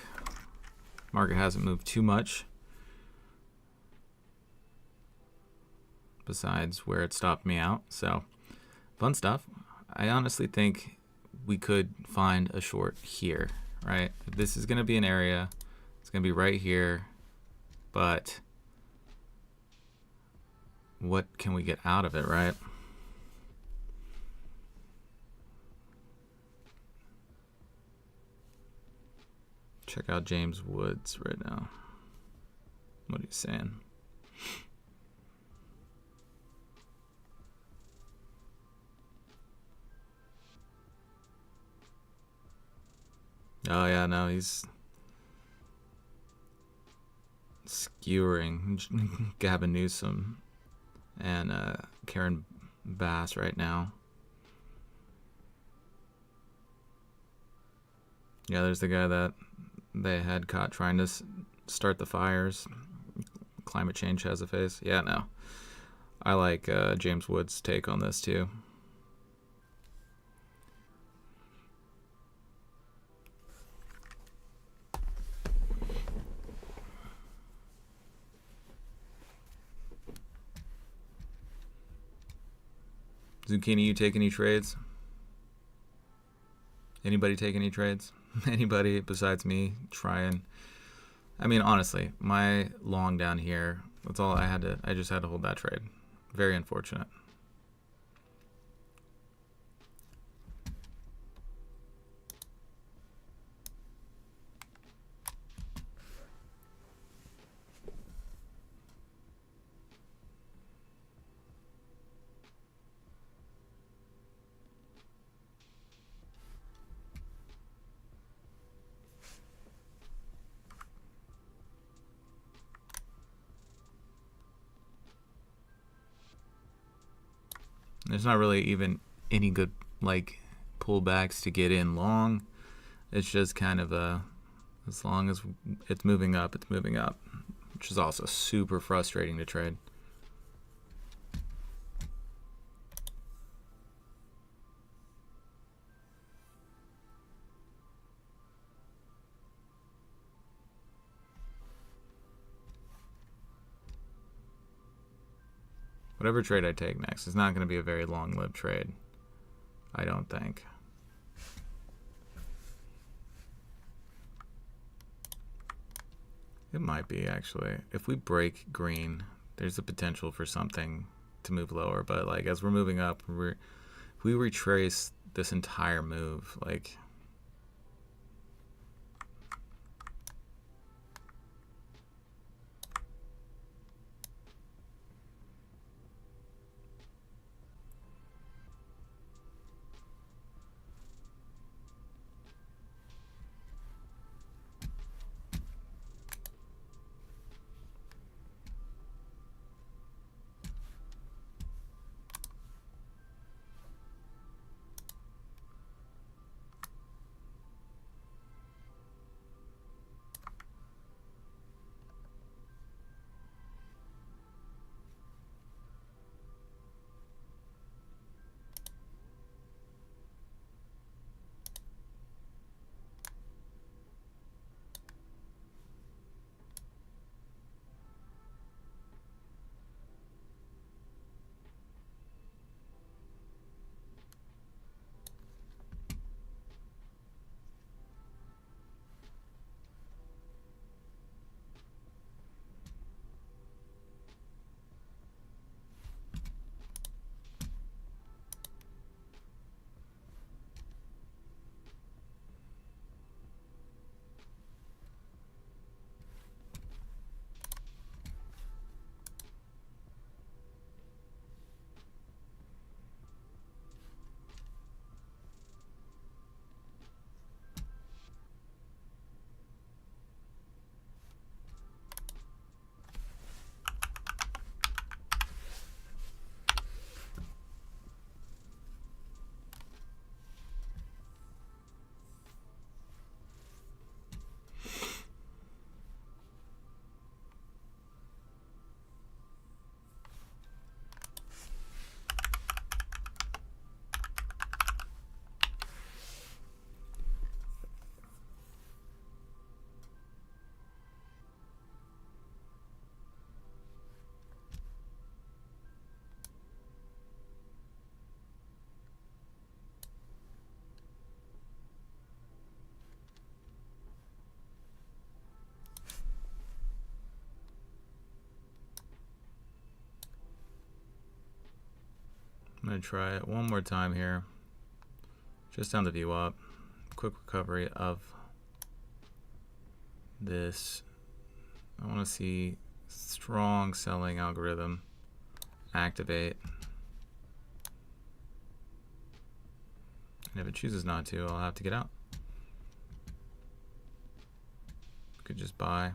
Market hasn't moved too much besides where it stopped me out. So, fun stuff. I honestly think we could find a short here, right? This is going to be an area. It's going to be right here. But what can we get out of it, right? Check out James Woods right now. What are you saying? Oh yeah, no, he's skewering Gavin Newsom and Karen Bass right now. Yeah, there's the guy that they had caught trying to start the fires. Climate change has a face. Yeah, no. I like James Wood's take on this too. Zucchini, you take any trades? Anybody take any trades? Anybody besides me trying? I mean, honestly, my long down here, that's all I had to, I just had to hold that trade. Very unfortunate. There's not really even any good like pullbacks to get in long. It's just kind of as long as it's moving up, it's moving up, which is also super frustrating to trade. Whatever trade I take next is not going to be a very long-lived trade, I don't think. It might be, actually. If we break green, there's a potential for something to move lower. But like as we're moving up, if we retrace this entire move, like I'm going to try it one more time here. Just on the view up. Quick recovery of this. I want to see strong selling algorithm activate. And if it chooses not to, I'll have to get out. Could just buy.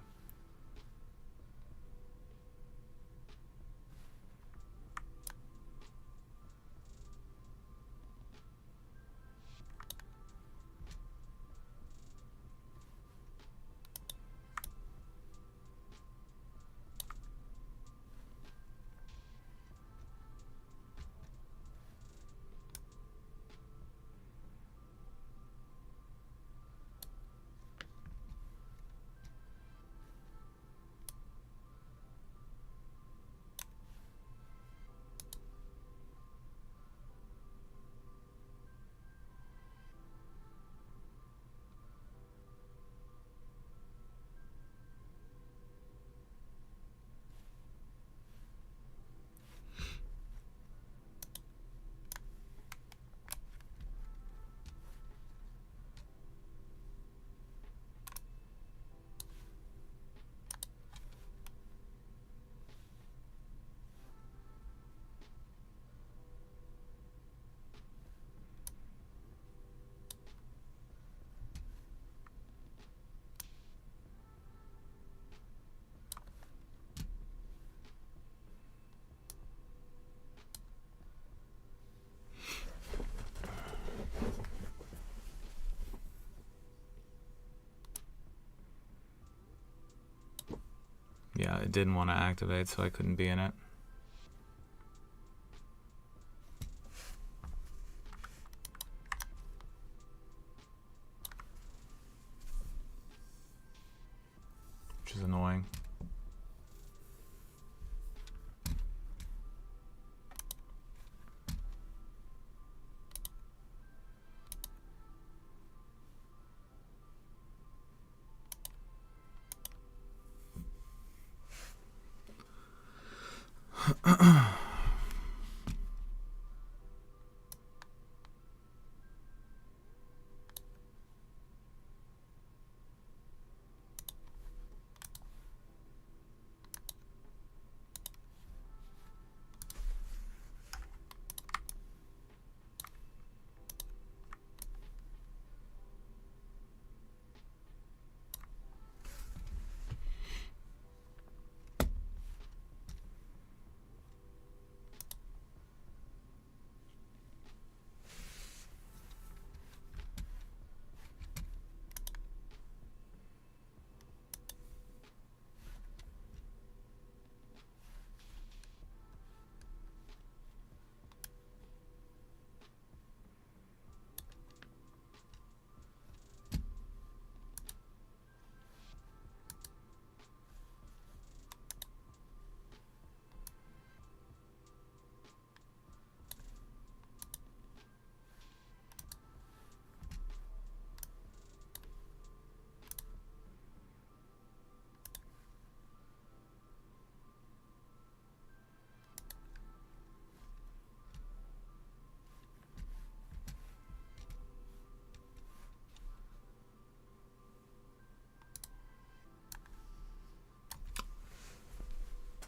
Yeah, it didn't want to activate, so I couldn't be in it. Which is annoying.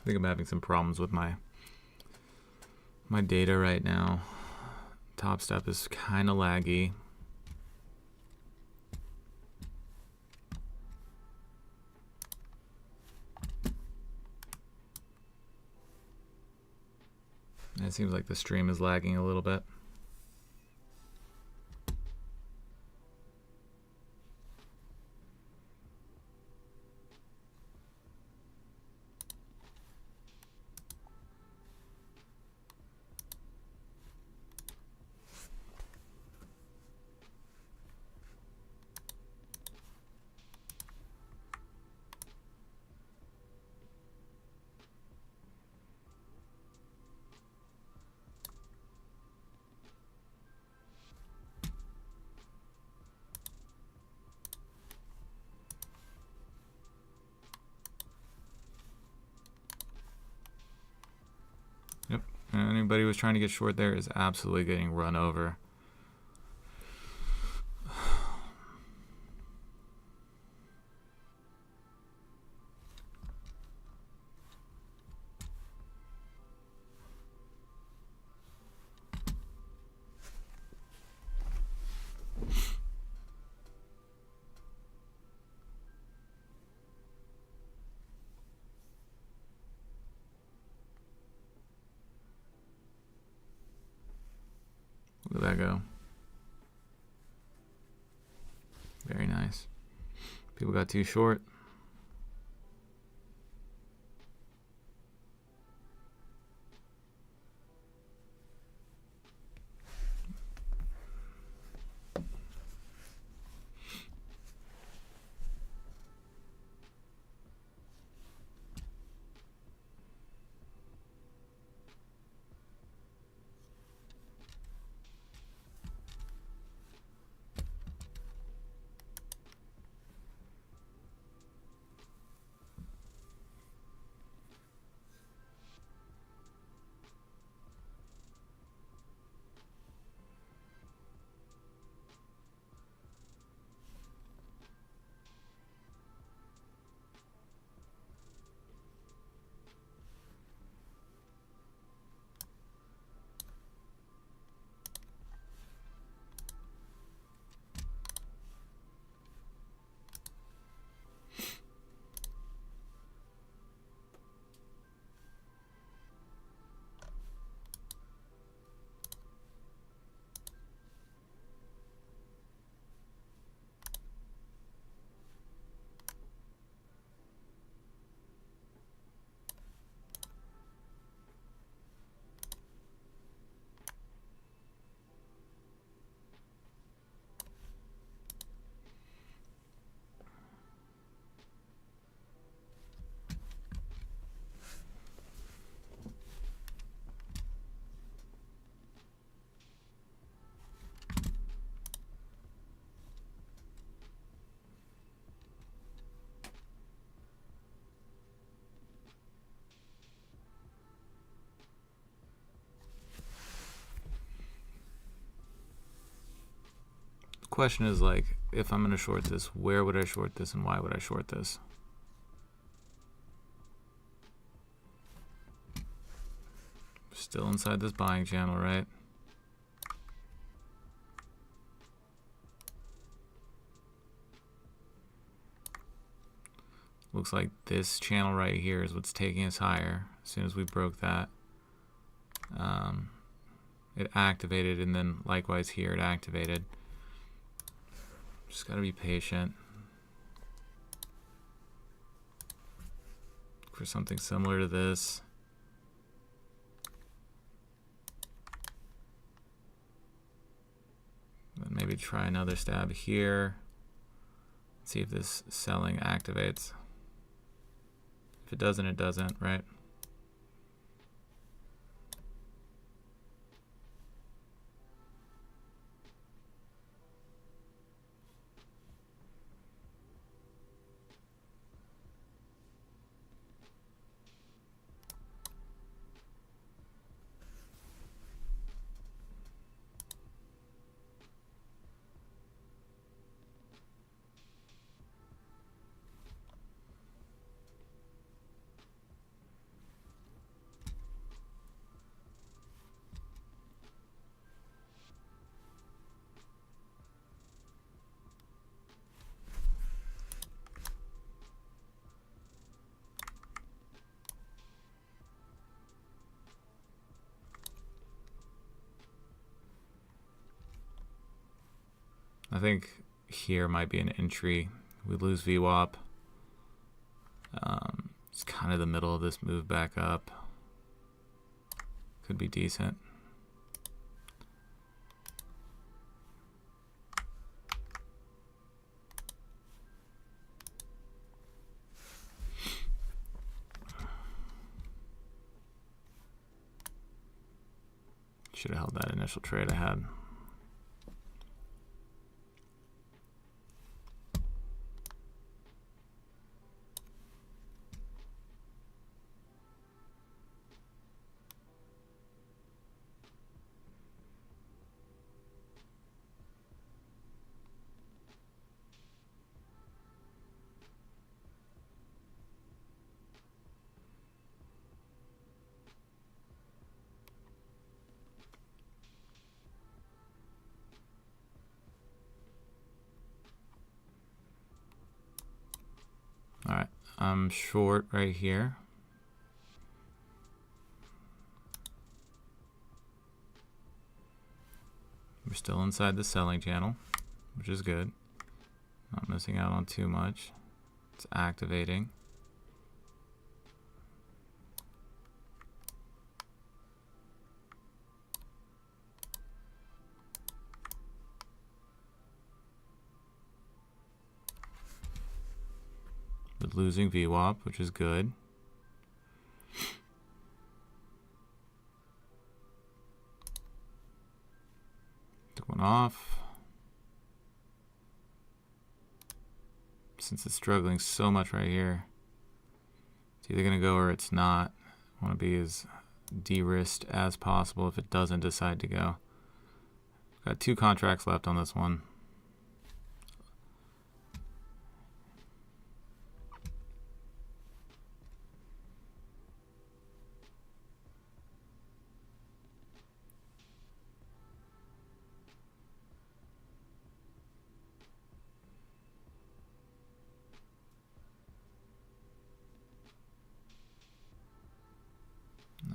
I think I'm having some problems with my data right now. Topstep is kind of laggy. And it seems like the stream is lagging a little bit. anybody was trying to get short there is absolutely getting run over. Look at that go. Very nice. People got too short. Question is, like, if I'm going to short this, where would I short this and why would I short this? Still inside this buying channel, right? Looks like this channel right here is what's taking us higher. As soon as we broke that, it activated, and then likewise here it activated. Just got to be patient for something similar to this. Then maybe try another stab here. See if this selling activates. If it doesn't, it doesn't, right? I think here might be an entry. We lose VWAP. It's kind of the middle of this move back up. Could be decent. Should have held that initial trade I had. I'm short right here. We're still inside the selling channel, which is good. Not missing out on too much. It's activating. But losing VWAP, which is good. Took one off. Since it's struggling so much right here, it's either going to go or it's not. I want to be as de-risked as possible if it doesn't decide to go. Got 2 contracts left on this one.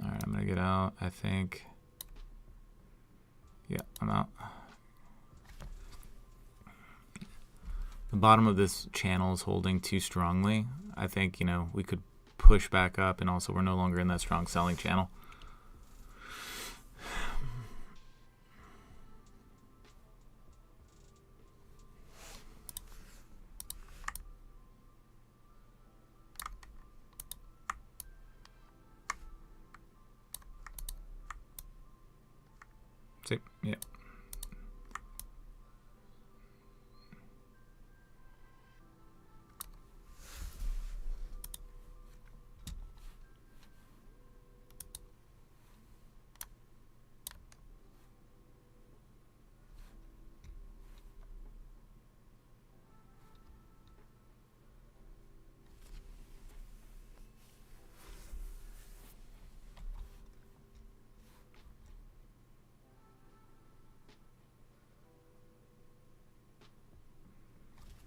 Alright, I'm going to get out, I think. Yeah, I'm out. The bottom of this channel is holding too strongly. I think, you know, we could push back up, and also we're no longer in that strong selling channel. See, yeah.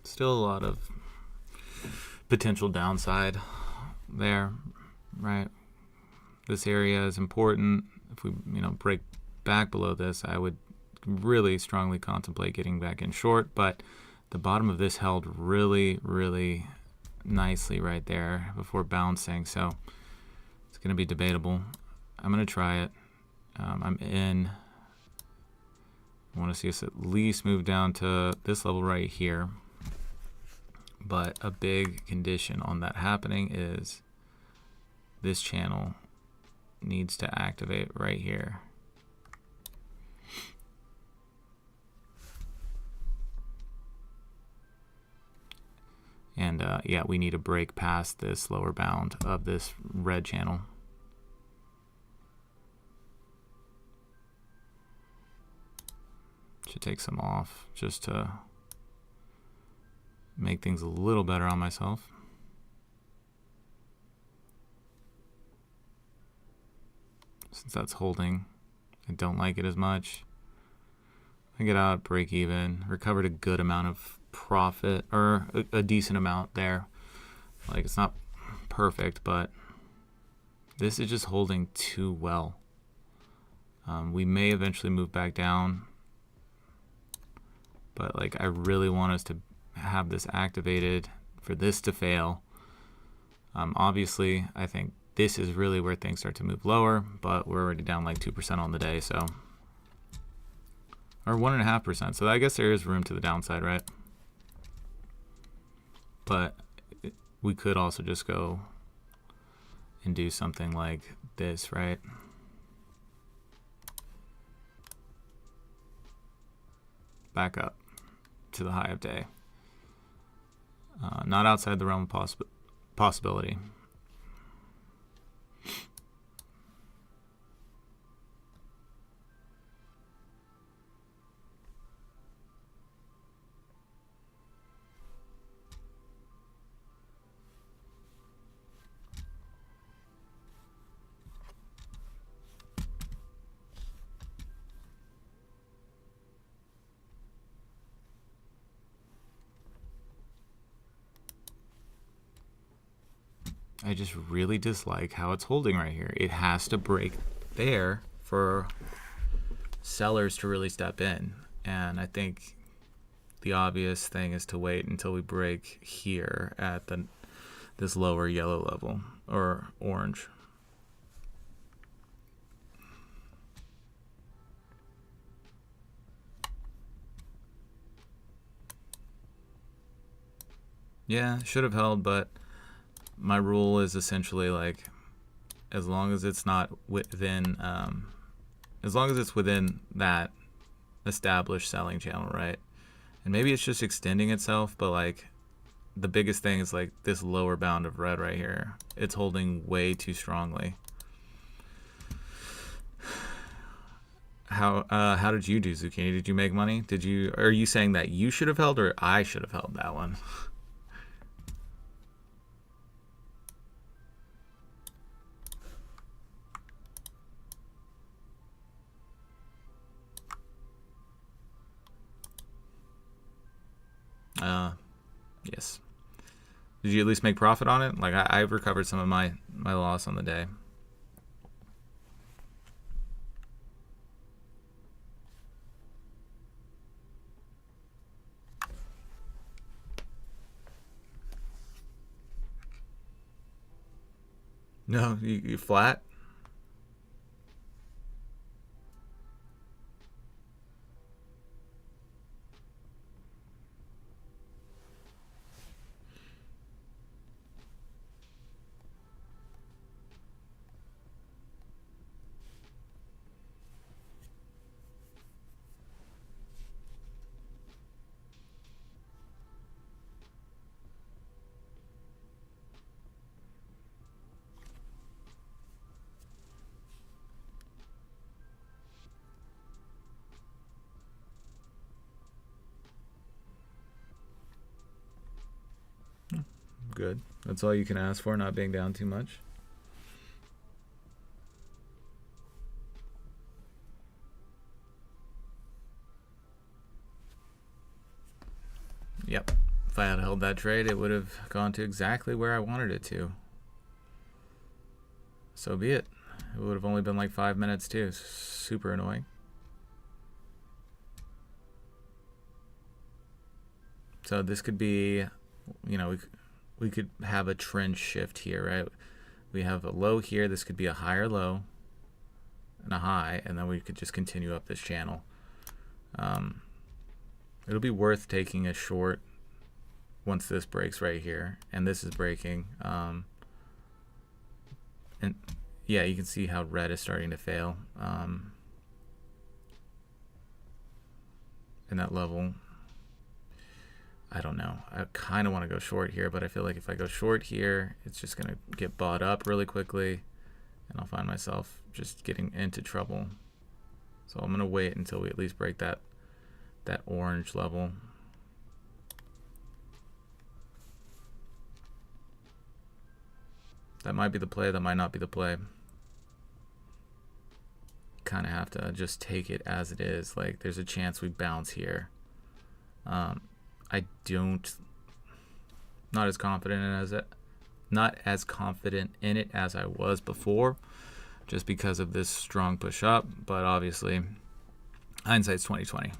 Still a lot of potential downside there, right? This area is important. If we, you know, break back below this, I would really strongly contemplate getting back in short, but the bottom of this held really, really nicely right there before bouncing, so it's going to be debatable. I'm going to try it. I'm in. I want to see us at least move down to this level right here. But a big condition on that happening is this channel needs to activate right here. And yeah, we need to break past this lower bound of this red channel. Should take some off just to make things a little better on myself. Since that's holding, I don't like it as much. I get out, break even, recovered a good amount of profit, or a decent amount there. Like, it's not perfect, but this is just holding too well. We may eventually move back down, but like, I really want us to have this activated for this to fail. Obviously, I think this is really where things start to move lower, but we're already down like 2% on the day, so, or 1.5%. So I guess there is room to the downside, right? But we could also just go and do something like this, right? Back up to the high of day. Not outside the realm of possibility. I just really dislike how it's holding right here. It has to break there for sellers to really step in. And I think the obvious thing is to wait until we break here at this lower yellow level, or orange. Yeah, should have held, but my rule is essentially like, as long as it's not within, as long as it's within that established selling channel, right? And maybe it's just extending itself, but like the biggest thing is like this lower bound of red right here. It's holding way too strongly. How did you do, Zucchini? Did you make money? Are you saying that you should have held, or I should have held that one? Yes. Did you at least make profit on it? Like I've recovered some of my loss on the day. No, you flat? Good. That's all you can ask for, not being down too much. Yep. If I had held that trade, it would have gone to exactly where I wanted it to. So be it. It would have only been like 5 minutes too. Super annoying. So this could be, you know, we could have a trend shift here, right? We have a low here. This could be a higher low and a high, and then we could just continue up this channel. It'll be worth taking a short once this breaks right here, and this is breaking. And yeah, you can see how red is starting to fail in that level. I don't know. I kind of want to go short here, but I feel like if I go short here, it's just going to get bought up really quickly, and I'll find myself just getting into trouble. So I'm going to wait until we at least break that orange level. That might be the play. That might not be the play. Kind of have to just take it as it is. Like, there's a chance we bounce here. Not as confident in it as I was before, just because of this strong push up. But obviously, hindsight's 20/20.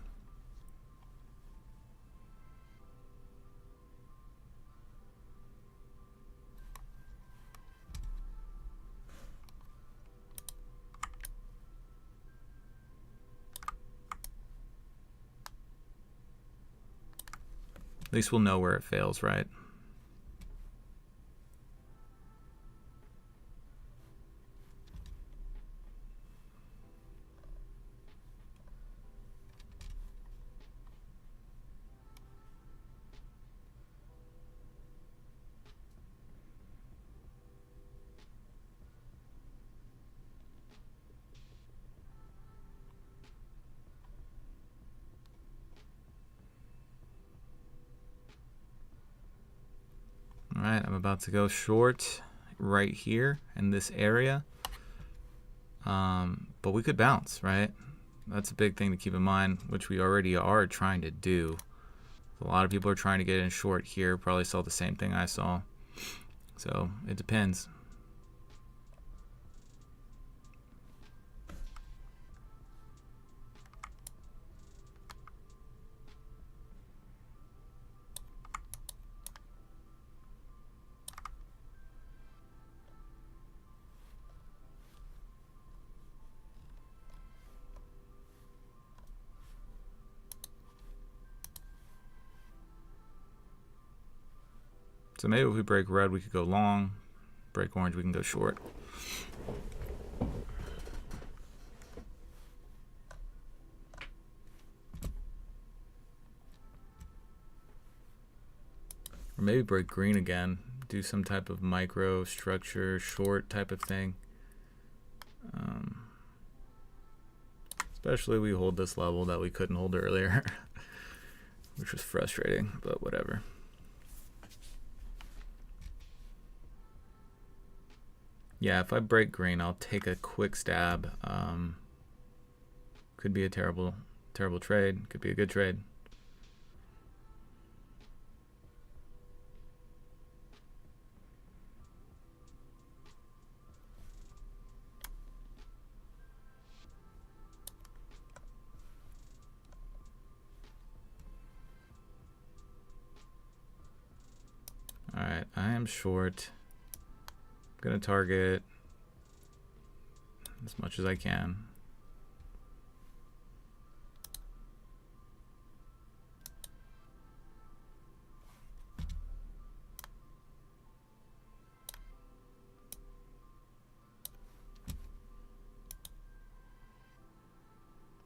At least we'll know where it fails, right? All right, I'm about to go short right here in this area. But we could bounce, right? That's a big thing to keep in mind, which we already are trying to do. A lot of people are trying to get in short here, probably saw the same thing I saw. So it depends. So maybe if we break red, we could go long. Break orange, we can go short. Or maybe break green again. Do some type of micro structure, short type of thing. Especially we hold this level that we couldn't hold earlier, which was frustrating, but whatever. Yeah, if I break green, I'll take a quick stab. Could be a terrible trade. Could be a good trade. All right, I am short. I'm gonna target as much as I can.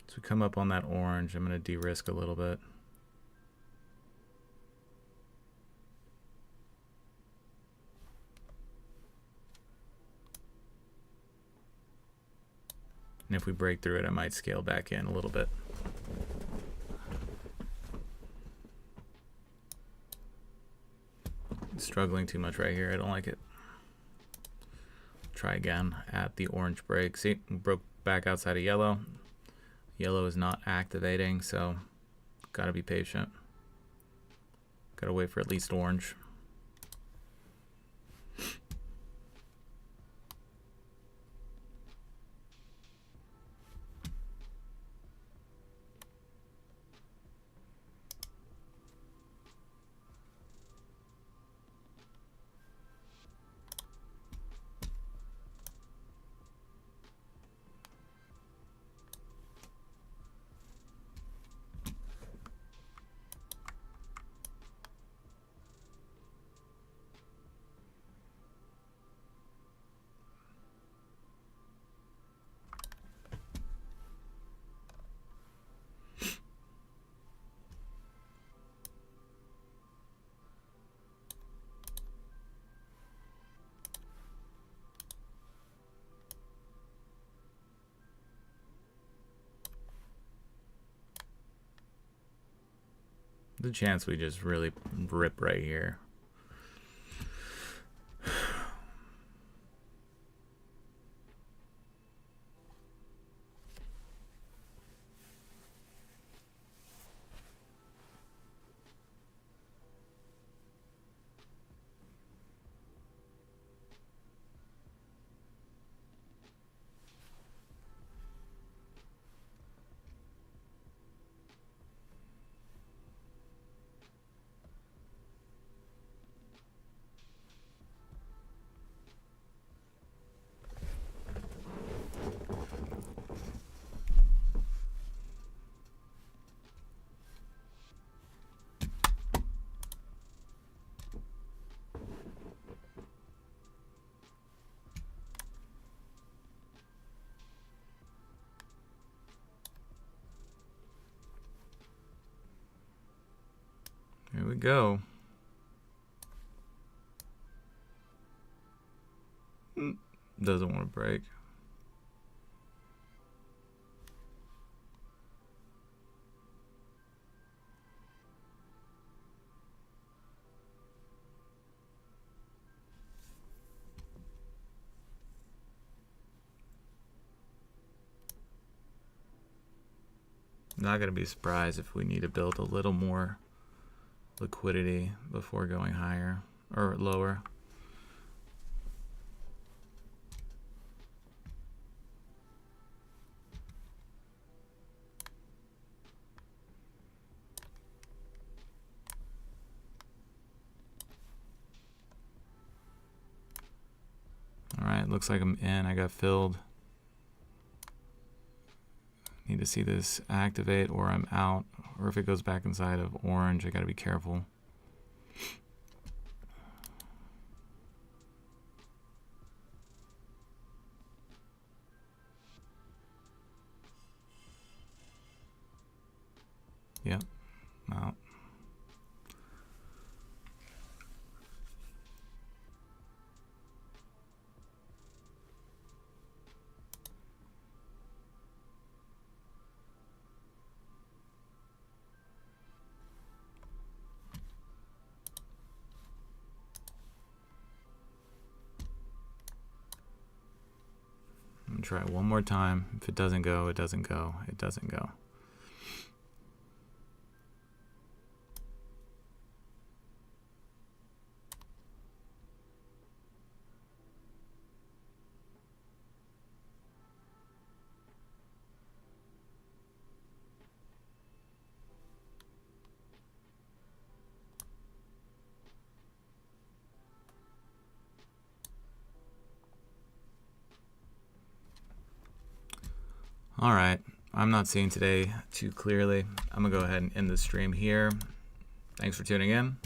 So we come up on that orange. I'm gonna de-risk a little bit. And if we break through it, I might scale back in a little bit. I'm struggling too much right here. I don't like it. Try again at the orange break. See, broke back outside of yellow. Yellow is not activating, so gotta be patient. Gotta wait for at least orange. The chance we just really rip right here. Here we go. Doesn't want to break. Not going to be surprised if we need to build a little more liquidity before going higher or lower. looks like I'm in. I got filled. Need to see this activate or I'm out. Or if it goes back inside of orange, I got to be careful. Yep. Out. I'm gonna try it one more time. If it doesn't go, it doesn't go. It doesn't go. All right, I'm not seeing today too clearly. I'm gonna go ahead and end the stream here. Thanks for tuning in.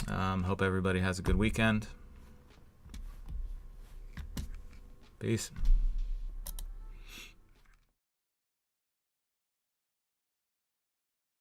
Hope everybody has a good weekend. Peace.